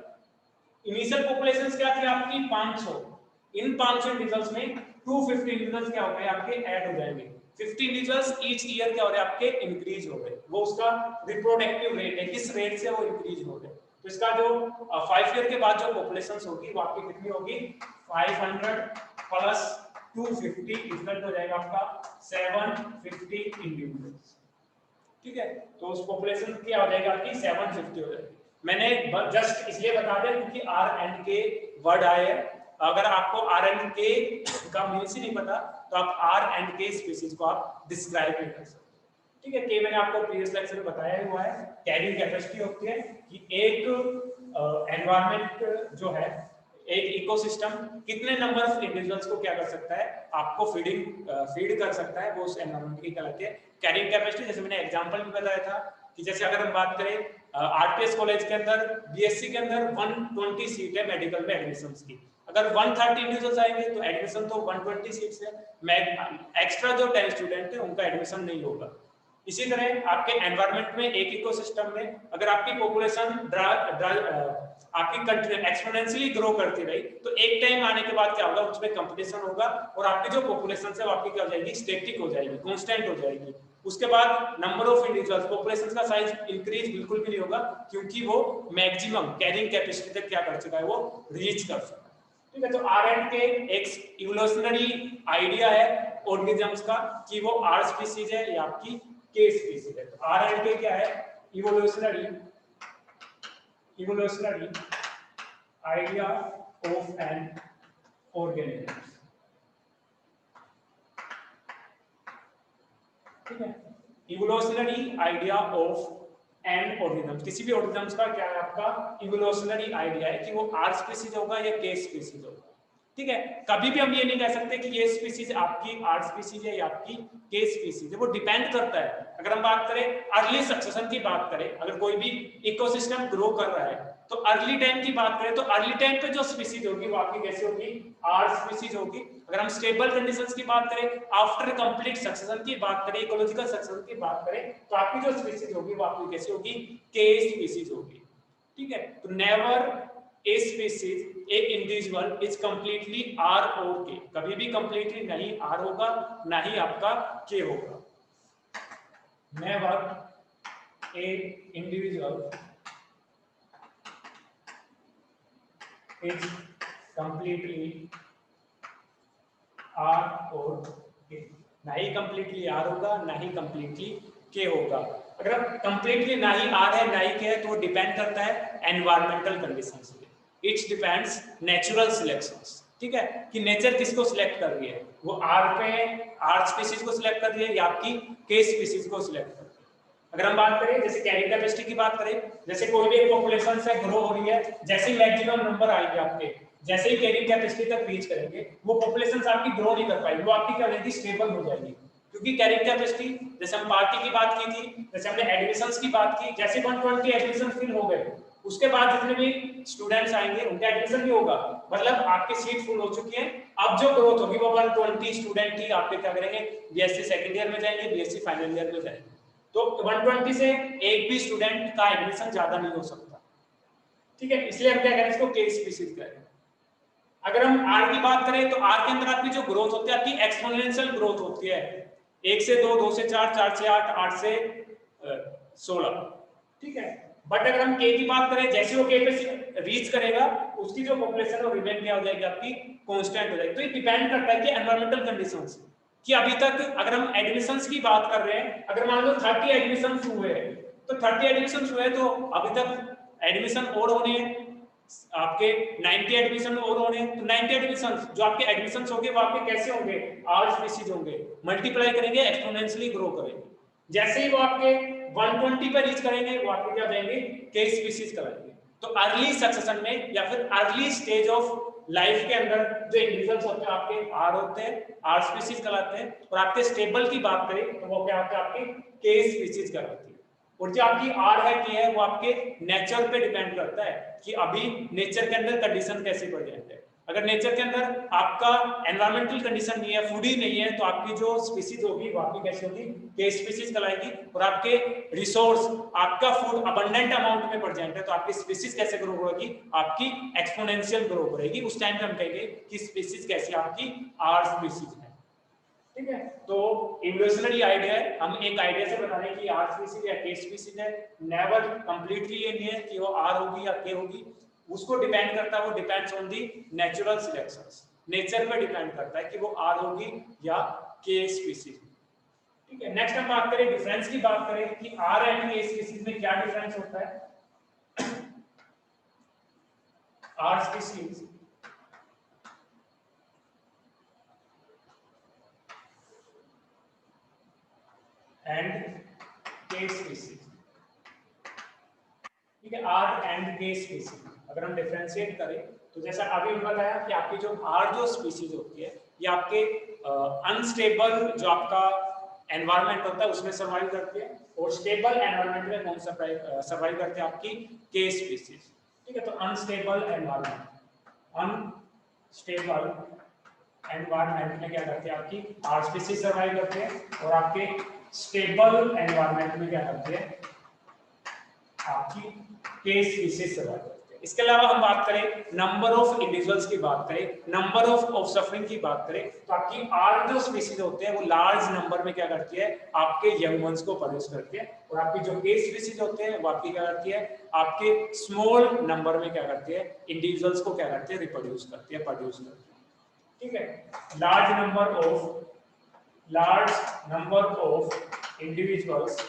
इनिशियल पॉपुलेशन क्या थी आपकी 500, इन 500 इंडिविजुअल्स में 250 इंडिविजुअल्स क्या हो गए आपके ऐड हो जाएंगे, 50 इंडिविजुअल्स ईच ईयर क्या हो रहे हैं आपके इंक्रीज हो गए, वो उसका रिप्रोडक्टिव रेट है, किस रेट से वो इंक्रीज हो रहे हैं। तो इसका जो 5 ईयर के बाद जो पॉपुलेशन होगी वो आपकी कितनी होगी, 500 प्लस 250 इक्वल हो जाएगा आपका 750 इंडिविजुअल्स, ठीक है। तो उस पॉपुलेशन क्या हो जाएगा आपकी 750 हो जाएगी। मैंने जस्ट इसलिए बता दिया क्योंकि आर एंड के वर्ड आए हैं, अगर आपको आर एंड के का मीनिंग ही नहीं पता तो आप आर एंड के स्पीशीज को आप डिस्क्राइब नहीं कर सकते, ठीक है। के मैंने आपको प्रीवियस लेक्चर में बताया हुआ है, कैरिंग कैपेसिटी होती है कि एक एनवायरनमेंट जो है, एक इकोसिस्टम कितने नंबर ऑफ इंडिविजुअल्स को क्या कर सकता है, आपको फीड कर सकता है, वो उस एनवायरनमेंट की कहलाती है कैरिंग कैपेसिटी। जैसे मैंने एग्जांपल भी बताया था कि जैसे अगर हम बात करें आरपीएस कॉलेज के अंदर बीएससी के अंदर 120 सीट है मेडिकल में एडमिशन की, अगर 130 इंडिविजुअल्स आएंगे तो एडमिशन तो 120 सीट्स है, एक्स्ट्रा जो 10 स्टूडेंट है उनका एडमिशन नहीं होगा। इसी तरह आपके एनवायरनमेंट में, एक इकोसिस्टम में अगर आपकी पॉपुलेशन आपकी कंट्री एक्सपोनेंशियली ग्रो करती रही तो एक टाइम आने के बाद क्या होगा, उसमें कंपटीशन होगा और आपकी जो पॉपुलेशन है वो आपकी क्या हो जाएगी, स्टैटिक हो जाएगी, कांस्टेंट हो जाएगी। उसके बाद नंबर ऑफ इंडिविजुअल्स, पॉपुलेशन का साइज इंक्रीज बिल्कुल भी नहीं होगा क्योंकि वो मैक्सिमम कैरिंग कैपेसिटी तक क्या कर चुका है, वो रीच कर चुका है, ठीक है। तो आर एंड के एक इवोल्यूशनरी आइडिया है ऑर्गेनिजम्स का कि वो आर स्पीसीज है या आपकी के स्पीसीज है। तो आर एंड के क्या है, evolutionary idea of an organism, ठीक है। Evolutionary idea of an organism, किसी भी ऑर्गेनिज्म का क्या है आपका इवोल्यूशनरी आइडिया है कि वो आर स्पीसीज होगा या के स्पीसीज होगा, ठीक है। कभी भी हम ये नहीं कह सकते कि ये स्पीसीज आपकी आर स्पीसीज है या आपकी के स्पीसीज है, वो डिपेंड करता है। अगर हम बात करें अर्ली सक्सेशन की बात करें, अगर कोई भी इकोसिस्टम ग्रो कर रहा है तो अर्ली टाइम की बात करें तो अर्ली टाइम पे जो स्पीसीज होगी वो आपकी कैसी होगी, आर स्पीसीज होगी। अगर हम स्टेबल कंडीशंस की बात करें, आफ्टर कंप्लीट सक्सेशन की बात करें, इकोलॉजिकल सक्सेशन की बात करें तो आपकी जो स्पीसीज होगी वो आपकी कैसी होगी, के स्पीसीज होगी, ठीक है। तो never a species, a individual is completely r और के, कभी भी कंप्लीटली नहीं आर होगा ना ही आपका के होगा। Never a individual is completely R और K, ना ही completely R होगा ना ही completely K होगा। अगर completely ना ही R है ना ही K है तो वो डिपेंड करता है एनवायरमेंटल कंडीशंस पे, इट्स डिपेंड्स नेचुरल सिलेक्शंस, ठीक है, कि नेचर किसको सिलेक्ट कर रही है, वो R पे R स्पीसीज को सिलेक्ट कर रही है या आपकी K स्पीसीज को सिलेक्ट कर रही है। अगर हम बात करें जैसे कैरिंग कैपेसिटी की बात करें, जैसे कोई भी एक पॉपुलेशन से ग्रो हो रही है, जैसे ही मैक्सिमम नंबर आएंगे आपके, जैसे ही कैरिंग कैपेसिटी तक रीच करेंगे वो पॉपुलेशन आपकी ग्रो नहीं कर पाएगी, वो आपकी क्या हो जाएगी, स्टेबल हो जाएगी। क्योंकि कैरिंग कैपेसिटी, जैसे हम पार्टी की बात की थी, जैसे हमने एडमिशंस की बात की, जैसे 120 एडमिशन फिल हो गए उसके बाद जितने भी स्टूडेंट्स आएंगे उनका एडमिशन भी होगा, मतलब आपकी सीट फुल हो चुकी है। अब जो ग्रोथ होगी वो 120 स्टूडेंट ही आपके क्या करेंगे, बीएससी सेकंड ईयर में जाएंगे, बीएससी फाइनल ईयर में जाएंगे, तो 120 से एक भी स्टूडेंट का एडमिशन ज्यादा नहीं हो सकता, ठीक है। इसलिए हम क्या करें, इसको के स्पीसीज करें। अगर हम आर की बात करें तो आर के अंदर आपकी जो ग्रोथ होती है आपकी एक्सपोनेंशियल ग्रोथ होती है, 1 से 2, 2 से 4, 4 से 8, 8 से 16, ठीक है। बट अगर हम के की बात करें, जैसे वो के पे रीच करेगा उसकी जो पॉपुलेशन है वो रिमेन क्या हो जाएगी, आपकी कांस्टेंट हो जाएगी। तो ये डिपेंड करता है कि एनवायरमेंटल कंडीशंस कि अभी तक अगर हम एडमिशंस की बात कर रहे हैं, अगर मान लो 30 एडमिशंस हुए हैं, तो 30 एडमिशंस हुए तो अभी तक एडमिशन और होने हैं आपके 90 एडमिशन और होने हैं। तो 90 एडमिशन जो आपके एडमिशन होंगे वो आपके कैसे होंगे, आर स्पीसीज होंगे, मल्टीप्लाई करेंगे, एक्सपोनेंशियली ग्रो करेंगे। जैसे ही वो आपके 120 पर रीच करेंगे वो आपके क्या जाएंगे, के स्पीसीज कराएंगे। तो अर्ली सक्सेशन में या फिर अर्ली स्टेज ऑफ लाइफ के अंदर जो इंडिविजुअल्स होते हैं आपके आर होते हैं, आर स्पीसीज कहलाते हैं। और आपके स्टेबल की बात करें तो वो क्या होते हैं, आपके के स्पीसीज कहलाते हैं। और जो आपकी आर है की है वो आपके नेचर पे डिपेंड करता है कि अभी नेचर के अंदर कंडीशन कैसे प्रेजेंट है। अगर नेचर के अंदर आपका एनवायरमेंटल कंडीशन नहीं है, फूड ही नहीं है, तो आपकी जो स्पीसीज होगी वो आपकी कैसी होगी, के स्पीसीज कहलाएगी। और आपके रिसोर्स, आपका फूड अबंडेंट अमाउंट में प्रेजेंट है तो आपकी स्पीसीज कैसे ग्रो करेगी, आपकी एक्सपोनेंशियल ग्रो करेगी। उस टाइम पे हम कहेंगे कि स्पीसीज कैसी आपकी आर स्पीसीज है। ठीक है, तो इवोल्यूशनरी आइडिया है, हम एक आइडिया से बता रहे हैं कि आर स्पीसीज या के स्पीसीज है। नेवर कंप्लीटली ये नहीं है कि वो आर होगी या के होगी, उसको डिपेंड करता है, वो depends on the natural selections, nature पे डिपेंड करता है कि वो आर होगी या के स्पीसीज। ठीक है, नेक्स्ट हम बात करें डिफरेंस की बात करें कि आर एंड के स्पीसीज में क्या डिफरेंस होता है। आर स्पीसीज एंड के स्पीसीज, ठीक है, आर एंड के स्पीसीज अगर हम डिफरेंशिएट करें तो जैसा अभी बताया कि आपकी जो आर जो स्पीसीज होती है ये आपके अनस्टेबल जो आपका एनवायरनमेंट होता है उसमें सर्वाइव करती है, और स्टेबल एनवायरनमेंट में कौन सर्वाइव करते हैं, आपकी के स्पीसीज। ठीक है, तो अनस्टेबल एनवायरनमेंट, अनस्टेबल एनवायरनमेंट में क्या करते हैं, आपकी आर स्पीसीज सर्वाइव करते हैं। और आपके स्टेबल एनवायरनमेंट में क्या करते हैं, आपकी के स्पीसीज सर्वाइव करते हैं। इसके अलावा हम बात करें नंबर ऑफ इंडिविजुअल्स की बात करें, नंबर ऑफ सफरिंग की बात करें, तो आपकी आर जो स्पीसीज होते हैं वो लार्ज नंबर में क्या करती है, आपके यंग वंस को प्रोड्यूस करती है। और आपकी जो के स्पीसीज होते हैं वो आपकी क्या करती है, आपके स्मॉल नंबर में क्या करती है, इंडिविजुअल्स को क्या करती है, रिप्रोड्यूस करती है, प्रोड्यूस करती है। ठीक है, large number of individuals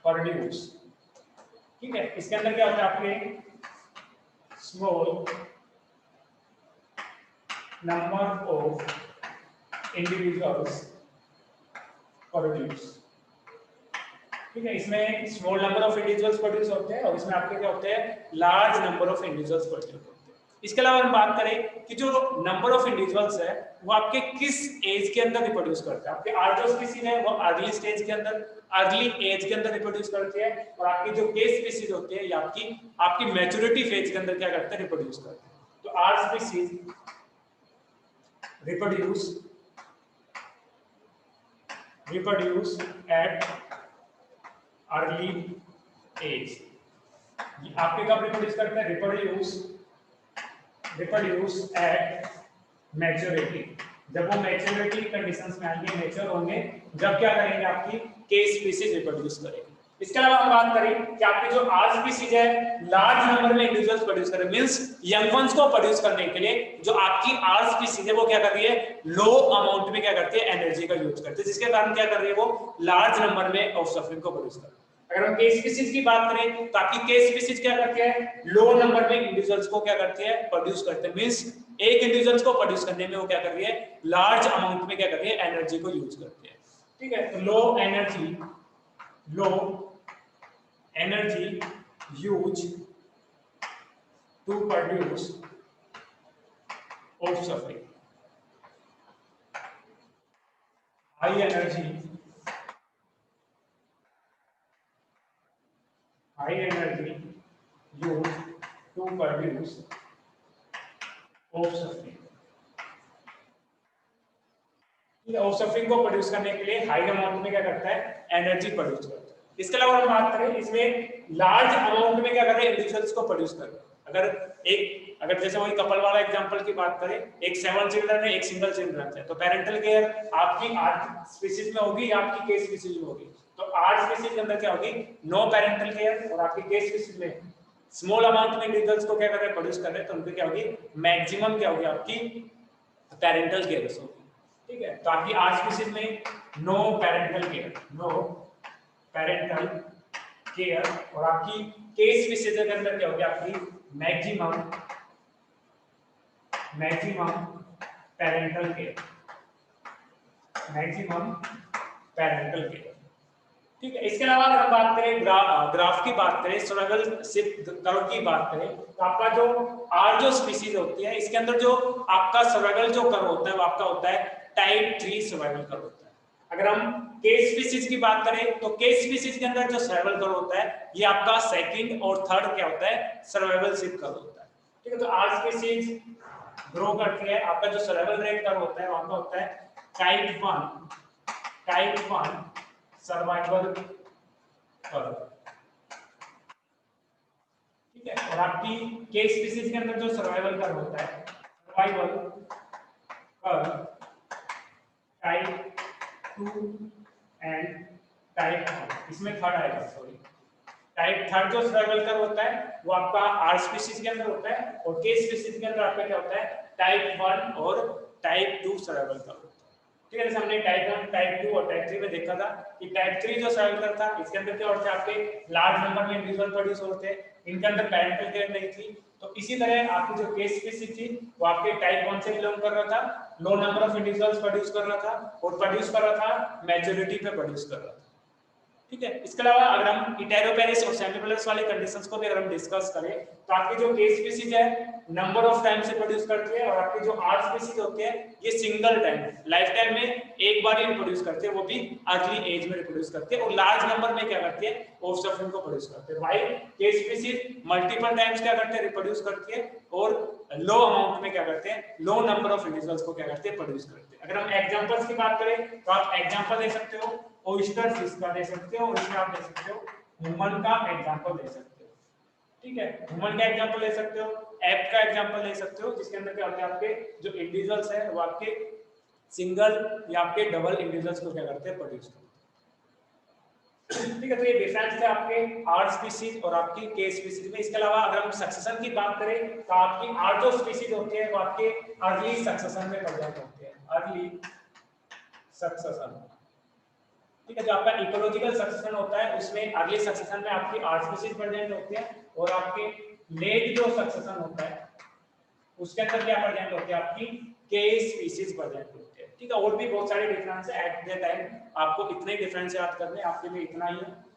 produce. ठीक है, इसके अंदर क्या होता है, आपके small number of individuals produce. ठीक है, इसमें small number of individuals produce होते हैं और इसमें आपके क्या होते हैं, large number of individuals produce होते हैं। इसके अलावा हम बात करें कि जो नंबर ऑफ इंडिविजुअल्स है वो आपके किस एज के अंदर रिप्रोड्यूस करते हैं। आपके आर जो स्पीसीज है वो अर्ली स्टेज के अंदर, अर्ली एज के अंदर रिप्रोड्यूस करते हैं। और आपकी जो के स्पीसीज होते हैं ये आपकी मैच्योरिटी फेज के अंदर क्या करते हैं, रिप्रोड्यूस करते हैं। तो r species reproduce at early age. आपके कब रिप्रोड्यूस करते हैं, रिप्रोड्यूस एट मैच्योरिटी, जब वो मैच्योरिटी कंडीशंस में आएंगे, मैच्योर होंगे, जब क्या करेंगे, आपकी के स्पीसीज रिप्रोड्यूस करेंगे। इसके अलावा हम बात करें कि आपके जो आर स्पीसीज है लार्ज नंबर में इंडिविजुअल्स प्रोड्यूस करें, मींस यंग वंस को प्रोड्यूस करने के लिए जो आपकी आर स्पीसीज है वो क्या कर रही है, लो अमाउंट में क्या करती है, एनर्जी का यूज करती है, जिसके कारण क्या कर रही है, वो लार्ज नंबर में ऑफ सफरिंग को प्रोड्यूस कर रही है। अगर हम के स्पीसीज की बात करें तो आपकी के स्पीसीज क्या करती है, लो नंबर में इंडिविजुअल्स को क्या करती है, प्रोड्यूस करते हैं, मींस एक इंडिविजुअल्स को प्रोड्यूस करने में वो क्या कर रही है, लार्ज अमाउंट में क्या कर रही है, एनर्जी को यूज करती है। ठीक है, तो low energy use to produce offspring, high energy use to produce offspring. Offspring को प्रोड्यूस करने के लिए हाई अमाउंट में क्या करता है, एनर्जी प्रोड्यूस करता है। इसके अलावा हम बात करें इसमें लार्ज अमाउंट में क्या कर रहे हैं, इंडिविजुअल्स को प्रोड्यूस कर रहे हैं। अगर जैसे वही कपल वाला एग्जांपल की बात करें, एक 7 चिल्ड्रन है, एक सिंगल चिल्ड्रन है, तो पेरेंटल केयर आपकी आर स्पीसीज में होगी या आपकी के स्पीसीज में होगी। तो आर स्पीसीज के अंदर क्या होगी, नो पेरेंटल केयर, और आपकी के स्पीसीज में स्मॉल अमाउंट में इंडिविजुअल्स को क्या कर रहे हैं, प्रोड्यूस कर रहे हैं, तो उनकी क्या होगी, मैक्सिमम क्या होगी, आपकी पेरेंटल केयर होगी। ठीक है। तो आपकी आर स्पीसीज में नो पेरेंटल केयर और आपकी के स्पीसीज के अंदर क्या होगी आपकी मैक्सिमम पेरेंटल केयर, ठीक है। इसके अलावा अगर हम बात करें ग्राफ की बात करें, सर्वाइवलशिप कर्व की बात करें, तो आपका जो आर जो स्पीसीज होती है इसके अंदर जो आपका सर्वाइवल जो कर्व होता है वो आपका होता है टाइप 3 सर्वाइवल कर्व होता है। अगर हम के स्पीसीज की बात करें तो के स्पीसीज के अंदर जो सर्वाइवल कर्व होता है ये आपका सेकंड और थर्ड क्या होता है सर्वाइवलशिप कर्व होता है, ठीक है। तो आर स्पीसीज ग्रो करती है, आपका जो सर्वाइवल रेट कर्व होता है वहां का होता है टाइप 1 सर्वाइवल कर्व, ठीक है। और आपकी के स्पीसीज के अंदर जो सर्वाइवल कर्व होता है survival curve type 2 and type 1, इसमें थर्ड आएगा, सॉरी टाइप थर्ड जो सर्वाइवल कर्व होता है वो आपका आर स्पीसीज के अंदर होता है और के स्पीसीज के अंदर आपका क्या होता है टाइप 1 और टाइप 2 सर्वाइवल कर्व, ठीक है। जैसे हमने टाइप 1, टाइप 2 और टाइप 3 में देखा था कि टाइप 3 जो सर्वाइवल कर्व था इसके अंदर क्या होता है आपके लार्ज नंबर में इंडिविजुअल प्रोड्यूस होते हैं, इनके अंदर पेरेंटल केयर नहीं थी। तो इसी तरह आपकी जो केस स्पीसीज थी वो आपके टाइप 1 से बिलोंग कर रहा था, लो नंबर ऑफ इंडिविजुअल्स प्रोड्यूस कर रहा था और प्रोड्यूस कर रहा था मैच्योरिटी पे प्रोड्यूस कर रहा था, ठीक है। इसके अलावा अगर हम इटेरोपेरिस और सेमीपेरिस वाले कंडीशंस को भी अगर हम डिस्कस करें तो आपकी जो के स्पीसीज है नंबर ऑफ टाइम से प्रोड्यूस करती है और आपकी जो आर स्पीसीज होती है ये सिंगल टाइम लाइफ टाइम में एक बार ही रिप्रोड्यूस करते हैं, वो भी अर्ली एज में रिप्रोड्यूस करते हैं और लार्ज नंबर में क्या करती है ऑफस्प्रिंग को प्रोड्यूस करते हैं। व्हाइल के स्पीसीज मल्टीपल टाइम्स क्या करते हैं रिप्रोड्यूस करती है और लो अमाउंट में क्या करते हैं लो नंबर ऑफ इंडिविजुअल्स को क्या करते हैं प्रोड्यूस करते हैं। अगर हम एग्जांपल्स की बात करें तो आप एग्जांपल दे सकते हो ओयस्टर फिश का दे सकते हो और इसमें आप दे सकते हो ह्यूमन का एग्जांपल दे सकते हो, ठीक है। ह्यूमन का एग्जांपल ले सकते हो, ऐप का एग्जांपल ले सकते हो जिसके अंदर क्या होता है आपके जो इंडिविजुअल्स है वो आपके सिंगल या आपके डबल इंडिविजुअल्स को क्या करते हैं प्रोड्यूस करते हैं, ठीक है। तो ये डिफरेंस है आपके आर स्पीसीज और आपकी के स्पीसीज में। इसके अलावा अगर हम सक्सेशन की बात करें तो आपकी आर जो स्पीसीज होती है वो आपके अर्ली सक्सेशन में प्रेजेंट होते हैं, अर्ली सक्सेशन, ठीक है। जो आपका इकोलॉजिकल सक्सेशन होता है उसमें अर्ली सक्सेशन में आपकी आर स्पीसीज प्रेजेंट होती है और आपके लेट जो सक्सेशन होता है उसके अंदर क्या प्रेजेंट होती है आपकी के स्पीसीज प्रेजेंट होती है, ठीक है। और भी बहुत सारे डिफरेंस है, एट द टाइम आपको इतने डिफरेंस याद करने आपके लिए इतना ही है।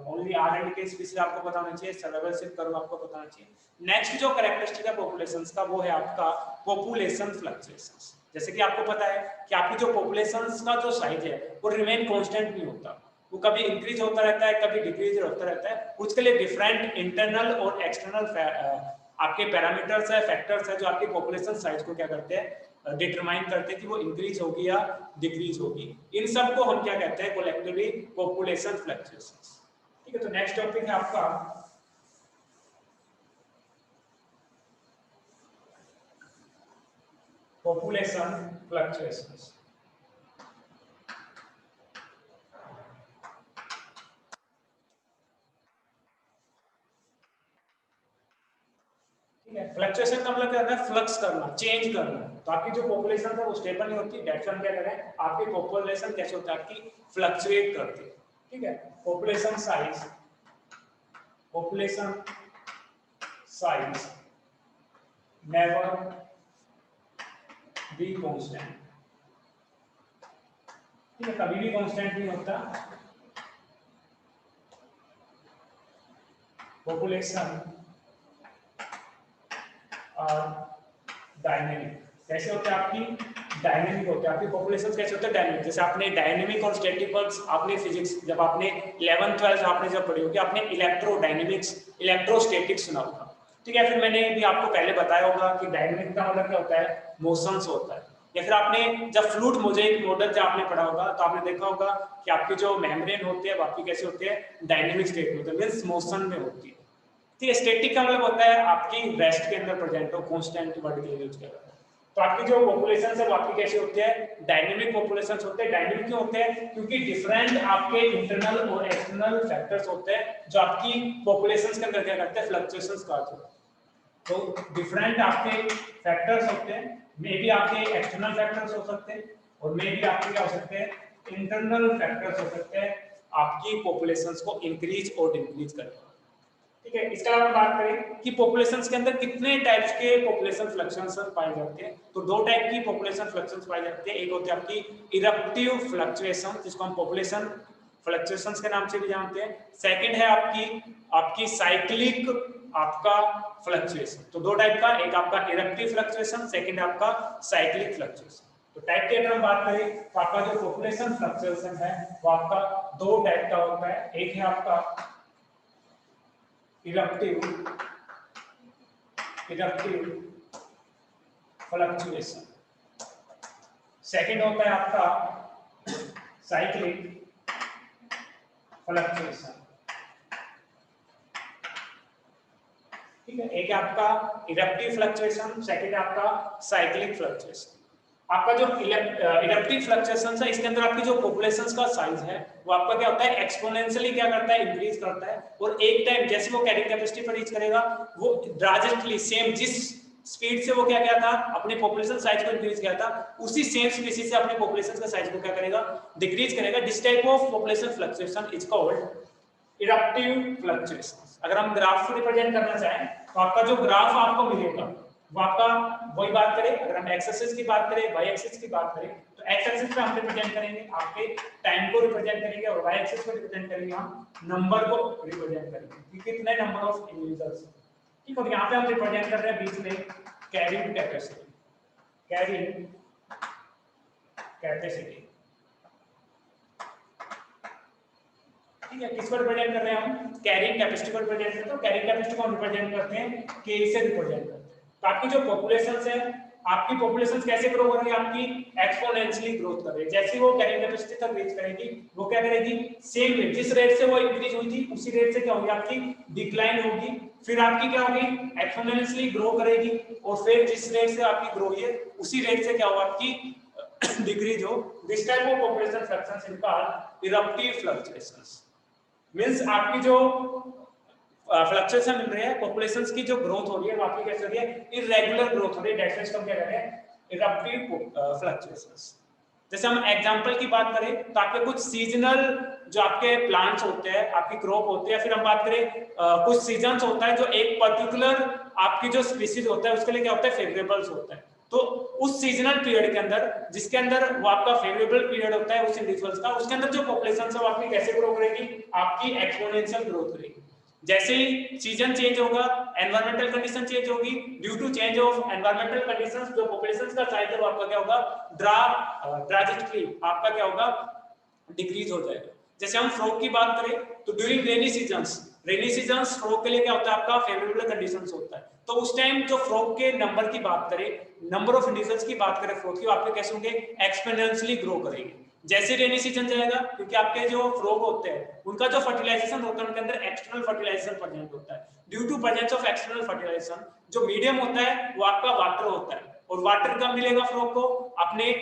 ओनली आर एंड के स्पीसीज आपको पता होना चाहिए, सर्वाइवलशिप कर्व आपको पता होना चाहिए। नेक्स्ट जो कैरेक्टरिस्टिक है पॉपुलेशंस का वो है आपका पॉपुलेशन फ्लक्चुएशंस। जैसे कि आपको पता है कि आपकी जो पॉपुलेशंस का जो साइज है वो रिमेन कांस्टेंट नहीं होता, वो कभी इंक्रीज होता रहता है कभी डिक्रीज होता रहता है। उसके लिए डिफरेंट इंटरनल और एक्सटर्नल आपके पैरामीटर्स है, फैक्टर्स है जो आपकी पॉपुलेशन साइज को क्या करते हैं डिटरमाइन करते हैं कि वो इंक्रीज होगी या डिक्रीज होगी। इन सब को हम क्या कहते हैं कलेक्टिवली पॉपुलेशन फ्लक्चुएशंस, ठीक है। तो नेक्स्ट टॉपिक है आपका पॉपुलेशन फ्लक्चुएशंस। फ्लक्चुएशन का मतलब क्या होता है फ्लक्स करना, चेंज करना। तो आपकी जो पॉपुलेशन है वो स्टेबल नहीं होती, दैट्स व्हाई क्या करें आपकी पॉपुलेशन कैसे होता है आपकी फ्लक्चुएट करती है, ठीक है। Population size never be constant, ठीक है, कभी भी कांस्टेंट नहीं होता। पॉपुलेशन और डायनेमिक कैसे होते हैं आपकी डायनेमिक होते हैं आपकी पॉपुलेशन कैसे होते हैं डायनेमिक। जैसे आपने डायनेमिक और स्टैटिक्स आपने फिजिक्स जब आपने 11th 12th आपने जब पढ़ी होगी आपने इलेक्ट्रोडायनेमिक्स इलेक्ट्रोस्टैटिक्स सुना होगा, ठीक है। फिर मैंने भी आपको पहले बताया होगा कि डायनेमिक का मतलब क्या होता है मोशंस होता है। या फिर आपने जब फ्लूइड मोज़ेक मॉडल जब आपने पढ़ा होगा तो आपने देखा होगा कि आपकी जो मेम्ब्रेन होती है वो आपकी कैसे होती है डायनेमिक स्टेट में होती है, मींस मोशन में होती है, ठीक है। स्टैटिक का मतलब होता है आपकी रेस्ट के अंदर प्रेजेंट हो, कांस्टेंट वर्ड के लिए यूज किया जाता है। तो आपकी जो पॉपुलेशन है वो आपकी कैसे होती है डायनेमिक पॉपुलेशंस होते हैं। डायनेमिक क्यों होते हैं क्योंकि डिफरेंट आपके इंटरनल और एक्सटर्नल फैक्टर्स होते हैं जो आपकी पॉपुलेशंस के अंदर क्या करते हैं फ्लक्चुएशंस करते हैं। तो डिफरेंट आपके फैक्टर्स होते हैं, मे बी आपके एक्सटर्नल फैक्टर्स हो सकते हैं और मे भी आपके क्या हो सकते हैं, इंटरनल फैक्टर्स हो सकते हैं आपकी पॉपुलेशंस को इंक्रीज और डिक्रीज करने। ठीक है, इसके अलावा बात करें कि पॉपुलेशंस के अंदर कितने टाइप्स के पॉपुलेशन फ्लक्चुएशन पाए जाते हैं, तो दो टाइप की पॉपुलेशन फ्लक्चुएशंस पाए जाते हैं। एक होते हैं आपकी इरप्टिव फ्लक्चुएशन, जिसको हम पॉपुलेशन फ्लक्चुएशंस के नाम से भी जानते हैं। सेकंड है आपकी साइक्लिक आपका फ्लक्चुएशन। तो दो टाइप का, एक आपका इरप्टिव फ्लक्चुएशन, सेकंड है आपका साइक्लिक फ्लक्चुएशन। तो टाइप की अगर हम बात करें तो आपका जो पॉपुलेशन फ्लक्चुएशन है वो आपका दो टाइप का होता है। एक है आपका इरप्टिव फ्लक्चुएशन, सेकंड होता है आपका साइक्लिक फ्लक्चुएशन। ठीक है, एक है आपका इरप्टिव फ्लक्चुएशन, सेकंड है आपका साइक्लिक फ्लक्चुएशन। आपका जो इरप्टिव फ्लक्चुएशन है इसके अंदर आपकी जो पॉपुलेशंस का साइज है वो आपका क्या होता है, एक्सपोनेंशियली क्या करता है, इंक्रीज करता है। और एक टाइम जैसे वो कैरिंग कैपेसिटी पर रीच करेगा वो ड्रास्टिकली सेम जिस स्पीड से वो क्या किया था, अपने पॉपुलेशन साइज को इंक्रीज किया था, उसी सेम स्पीसीज से अपने पॉपुलेशन का साइज को क्या करेगा, डिक्रीज करेगा। This type of population fluctuation is called eruptive fluctuation. अगर हम ग्राफ को रिप्रेजेंट करना चाहें तो आपका जो ग्राफ आपको मिलेगा वो आपका, वही बात करें अगर हम एक्स एक्सिस की बात करें, वाई एक्सिस की बात करें, तो एक्स एक्सिस पे हम रिप्रेजेंट करेंगे आपके टाइम को रिप्रेजेंट करेंगे, और वाई एक्सिस पे रिप्रेजेंट करेंगे हम नंबर को रिप्रेजेंट करेंगे कि कितने नंबर ऑफ इंडिविजुअल्स। ठीक है, यहाँ पे हम रिप्रेजेंट कर रहे हैं बीच में कैरिंग कैपेसिटी, कैरिंग कैपेसिटी। ठीक है, किसको रिप्रेजेंट कर रहे हैं हम, कैरिंग कैपेसिटी को रिप्रेजेंट करते हैं। कैरिंग कैपेसिटी को हम रिप्रेजेंट करते हैं के से रिप्रेजेंट करते हैं। तो आपकी जो पॉपुलेशंस है, आपकी पॉपुलेशंस कैसे ग्रो हो रही है, आपकी एक्सपोनेंशियली ग्रोथ कर रही है। जैसे वो कैरिंग कैपेसिटी तक रीच करेगी वो क्या करेगी, सेम रेट जिस रेट से वो इंक्रीज हुई थी उसी रेट से क्या होगी, आपकी डिक्लाइन होगी। फिर आपकी क्या होगी, एक्सपोनेंशियली ग्रो करेगी, और फिर जिस रेट से आपकी ग्रो हुई है उसी रेट से क्या होगा, आपकी डिक्रीज हो। This type of population fluctuation is called eruptive fluctuations. Means आपकी जो फ्लक्चुएशन मिल रही है, पॉपुलेशंस की जो ग्रोथ हो रही है वो आपकी कैसे हो रही है, इररेगुलर ग्रोथ हो रही है। दैट्स व्हाई हम क्या कह रहे हैं, इरप्टिव फ्लक्चुएशंस। जैसे हम एग्जांपल की बात करें तो आपके कुछ सीजनल जो आपके प्लांट्स होते हैं, आपकी क्रॉप होती है, फिर हम बात करें कुछ सीजन्स होता है जो एक पर्टिकुलर आपकी जो स्पीशीज होता है उसके लिए क्या होता है, फेवरेबल्स होता है। तो उस सीजनल पीरियड के अंदर जिसके अंदर वो आपका फेवरेबल पीरियड होता है उस इंडिविजुअल्स का, उसके अंदर जो पॉपुलेशन है वो आपकी कैसे ग्रो करेगी, आपकी एक्सपोनेंशियल ग्रोथ करेगी। जैसे ही सीजन चेंज होगा, एनवायरमेंटल कंडीशन चेंज होगी, due to change of environmental conditions जो पॉपुलेशंस का साइज है वो आपका क्या होगा, ड्रास्टिकली आपका क्या होगा, डिक्रीज हो जाएगा। जैसे हम फ्रॉग की बात करें तो ड्यूरिंग रेनी सीजन्स फ्रॉग के लिए क्या होता है, आपका फेवरेबल कंडीशंस होता है। तो उस टाइम जो फ्रॉग के नंबर की बात करें, नंबर ऑफ इंडिविजुअल्स की बात करें फ्रॉग की, आपके कैसे होंगे, एक्सपोनेंशियली ग्रो करेंगे। जैसे रेनी सीजन जाएगा, क्योंकि आपके जो फ्रॉग होते हैं उनका जो फर्टिलाइजेशन होता है उनके अंदर एक्सटर्नल फर्टिलाइजेशन प्रेजेंट होता है। Due to presence of external fertilisation जो मीडियम होता है वो आपका वाटर होता है, और वाटर कब मिलेगा फ्रॉग को, अपने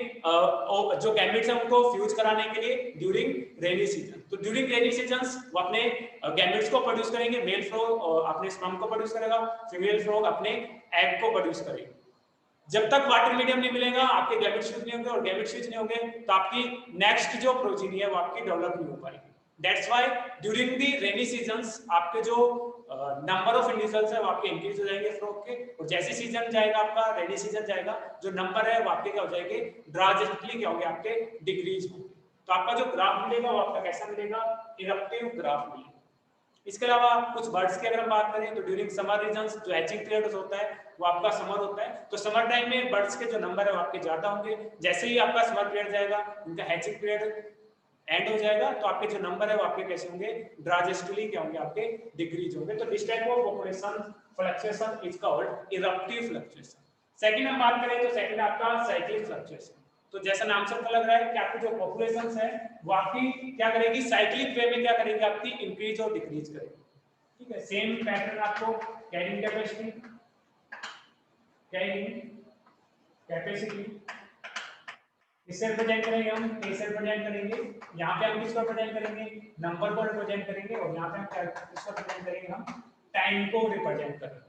जो गैमेट्स हैं उनको फ्यूज कराने के लिए ड्यूरिंग रेनी सीजन। तो ड्यूरिंग रेनी सीजन्स वो अपने गैमेट्स को प्रोड्यूस करेंगे, मेल फ्रॉग अपने स्पर्म को प्रोड्यूस करेगा, फीमेल फ्रॉग अपने एग को प्रोड्यूस करेगी। जब तक वाटर मीडियम नहीं मिलेगा आपके गैमेट्स फ्यूज नहीं होंगे, और गैमेट्स फ्यूज नहीं होंगे तो आपकी नेक्स्ट जो प्रोजीनी है वो आपकी डेवलप नहीं हो पाएगी। That's why during the rainy seasons आपके जो नंबर ऑफ इंडिविजुअल्स है वो आपके इंक्रीज हो जाएंगे फ्रॉग के, और जैसे सीजन जाएगा आपका रेनी सीजन जाएगा जो नंबर है वो आपके क्या हो जाएंगे, ड्रास्टिकली क्या होंगे, आपके डिक्रीज होंगे। तो आपका जो ग्राफ मिलेगा वो आपका कैसा मिलेगा, इरप्टिव ग्राफ मिलेगा। इसके अलावा कुछ बर्ड्स की अगर हम बात करें तो ड्यूरिंग समर रीजन्स जो हैचिंग पीरियड होता है वो आपका समर होता है, तो समर टाइम में बर्ड्स के जो नंबर है वो आपके ज्यादा होंगे। जैसे ही आपका समर पीरियड जाएगा उनका हैचिंग पीरियड एंड हो जाएगा तो आपके जो नंबर है वो आपके कैसे होंगे, ड्रास्टिकली क्या होंगे, आपके डिक्रीज होंगे। तो this type of population fluctuation is called eruptive fluctuation. Second हम बात करें तो सेकंड आपका साइक्लिक फ्लक्चुएशन। तो जैसा नाम से पता लग रहा है कि आपकी जो पॉपुलेशंस है वो आपकी क्या करेगी, साइक्लिक वे में क्या करेगी, आपकी इंक्रीज और डिक्रीज करेगी। ठीक है, सेम पैटर्न आपको कैरिंग कैपेसिटी इससे रिप्रेजेंट करेंगे, हम कैसे रिप्रेजेंट करेंगे, यहाँ पे हम किसको रिप्रेजेंट करेंगे, नंबर को रिप्रेजेंट करेंगे, और यहाँ पे हम किसको रिप्रेजेंट करेंगे, हम टाइम को रिप्रेजेंट करेंगे।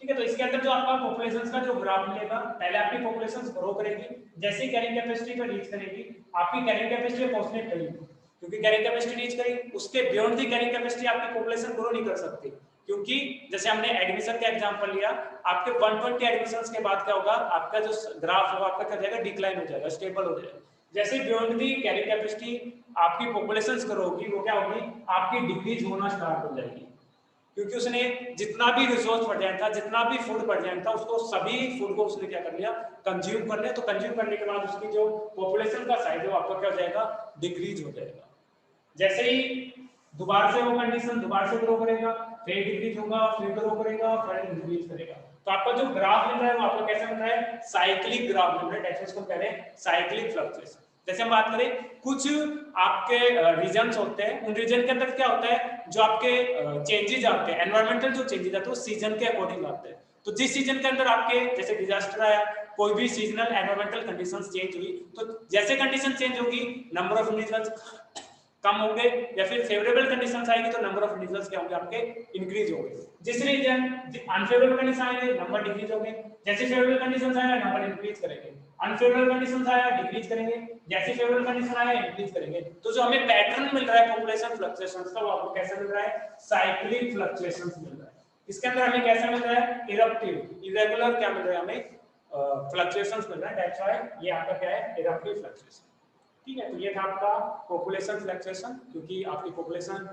ठीक है। तो इसके अंदर जो आपका पॉपुलेशन का जो ग्राफ मिलेगा, पहले आपकी पॉपुलेशन ग्रो करेगी, जैसे ही कैरिंग कैपेसिटी पर रीच करेगी आपकी कैरिंग कैपेसिटी पे पहुंचने करेगी, क्योंकि कैरिंग कैपेसिटी रीच करी, उसके बियॉन्ड दी कैरिंग कैपेसिटी आपकी पॉपुलेशन ग्रो नहीं कर सकती, क्योंकि जैसे हमने एडमिशन का एग्जांपल लिया, आपके 120 एडमिशंस के बाद क्या होगा, आपका जो ग्राफ होगा आपका क्या जाएगा, डिक्लाइन हो जाएगा, स्टेबल हो जाएगा। जैसे बियॉन्ड दी कैरिंग कैपेसिटी आपकी पॉपुलेशन ग्रो होगी, वो क्या होगी, आपकी डिक्रीज होना स्टार्ट हो जाएगी, क्योंकि उसने जितना भी रिसोर्स प्रेजेंट था, जितना भी फूड प्रेजेंट था, उसको सभी फूड को उसने क्या कर लिया, कंज्यूम कर लिया। तो कंज्यूम करने के बाद उसकी जो पॉपुलेशन का साइज है वो आपका क्या हो जाएगा, डिक्रीज हो जाएगा। जैसे ही दोबारा से वो कंडीशन दोबारा से ग्रो करेगा, फिर डिक्रीज होगा, फिर ग्रो करेगा, फिर इंक्रीज करेगा। तो आपका जो ग्राफ मिल रहा है वो आपका कैसा मिल रहा है, साइक्लिक ग्राफ मिल रहा है, इसको कह रहे हैं साइक्लिक फ्लक्चुएशन। जैसे हम बात करें, कुछ आपके रीजन्स होते हैं, उन रीजन के अंदर क्या होता है, जो आपके चेंजेस आते हैं, एनवायरमेंटल जो चेंजेस आते हैं वो सीजन के अकॉर्डिंग आते हैं। तो जिस सीजन के अंदर आपके जैसे डिजास्टर आया, कोई भी सीजनल एनवायरमेंटल कंडीशंस चेंज हुई, तो जैसे कंडीशन चेंज होगी नंबर ऑफ इंडिविजुअल्स कम होंगे, या फिर फेवरेबल कंडीशंस आएगी तो नंबर ऑफ इंडिविजुअल्स क्या होंगे, आपके इंक्रीज होंगे। जिस रीजन अनफेवरेबल कंडीशन आएंगे नंबर डिक्रीज होंगे, जैसे फेवरेबल कंडीशंस आएगा नंबर इंक्रीज करेंगे, अनफेवरेबल कंडीशंस आया डिक्रीज करेंगे, जैसे फेवरेबल कंडीशन आया इंक्रीज करेंगे। तो जो हमें पैटर्न मिल रहा है पॉपुलेशन फ्लक्चुएशंस का, वो आपको कैसा मिल रहा है, साइक्लिक फ्लक्चुएशंस मिल रहा है। इसके अंदर हमें कैसा मिल रहा है, इरप्टिव, इरेगुलर क्या मिल रहा है हमें, फ्लक्चुएशंस मिल रहा है। दैट्स व्हाई ये आपका क्या है, इरप्टिव फ्लक्चुएशन। ठीक है। तो ये था आपका पॉपुलेशन फ्लक्चुएशन, क्योंकि आपकी पॉपुलेशन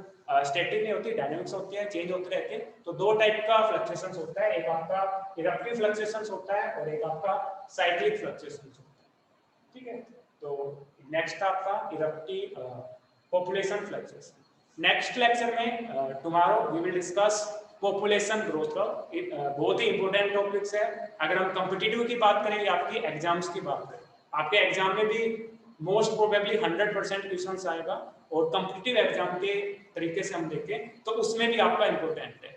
स्टैटिक नहीं होती, डायनामिक्स होती है, चेंज होते रहते हैं। तो दो टाइप का फ्लक्चुएशन होता है, एक आपका इरप्टिव फ्लक्चुएशन होता है और एक आपका साइक्लिक फ्लक्चुएशन होता है। ठीक है। तो नेक्स्ट आपका eruptive population fluctuation. Next lecture में tomorrow we will discuss population growth. बहुत ही इंपॉर्टेंट टॉपिक्स है। अगर हम कॉम्पिटिटिव की बात करें या आपकी एग्जाम्स की बात करें, आपके एग्जाम में भी मोस्ट प्रोबेबली 100% क्वेश्चंस आएगा, और कॉम्पिटिटिव एग्जाम के तरीके से हम देखें तो उसमें भी आपका इंपॉर्टेंट है।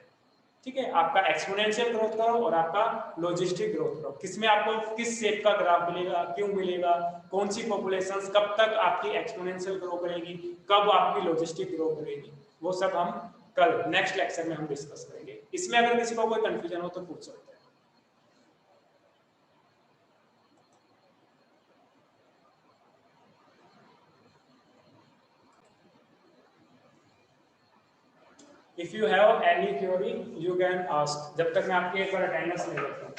ठीक है। आपका एक्सपोनेंशियल ग्रोथ करो और आपका लॉजिस्टिक ग्रोथ करो, किसमें आपको किस शेप का ग्राफ मिलेगा, क्यों मिलेगा, कौन सी पॉपुलेशन कब तक आपकी एक्सपोनेंशियल ग्रो करेगी, कब आपकी लॉजिस्टिक ग्रो करेगी, वो सब हम कल नेक्स्ट लेक्चर में हम डिस्कस करेंगे। इसमें अगर किसी को कोई कंफ्यूजन हो तो पूछ सकते हैं। If you have any query, you can ask. जब तक मैं आपकी एक बार अटेंडेंस ले लेता हूँ।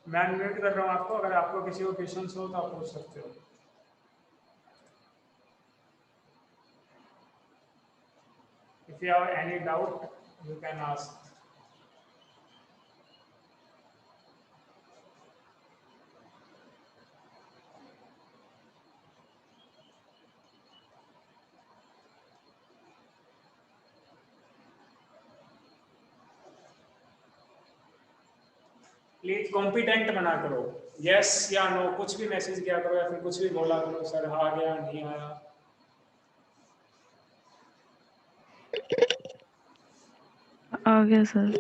मैं अनम्यूट कर रहा हूँ आपको, अगर आपको किसी को क्वेश्चन हो तो आप पूछ सकते हो। If you have any doubt, you can ask. Please competent बना करो, यस या नो कुछ भी मैसेज किया करो, या फिर कुछ भी बोला करो, सर आ गया नहीं आया। आ गया सर।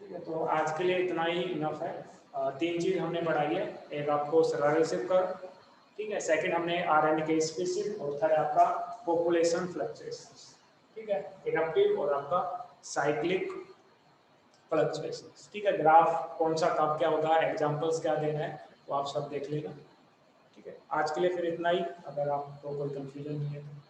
ठीक है। तो आज के लिए इतना ही इनफ है। 3 चीज हमने पढ़ाई है, एक आपको सरराइवल कर, ठीक है, सेकंड हमने आर एंड के स्पीशीज, और थर्ड आपका पॉपुलेशन फ्लक्चुएशंस। ठीक है। इरप्टिव और आपका साइक्लिक फ्लक्चुएशंस। ठीक है। ग्राफ कौन सा कब क्या होगा, एग्जांपल्स क्या देना है, वो आप सब देख लेना। ठीक है। आज के लिए फिर इतना ही, अगर आपको कोई कंफ्यूजन नहीं है तो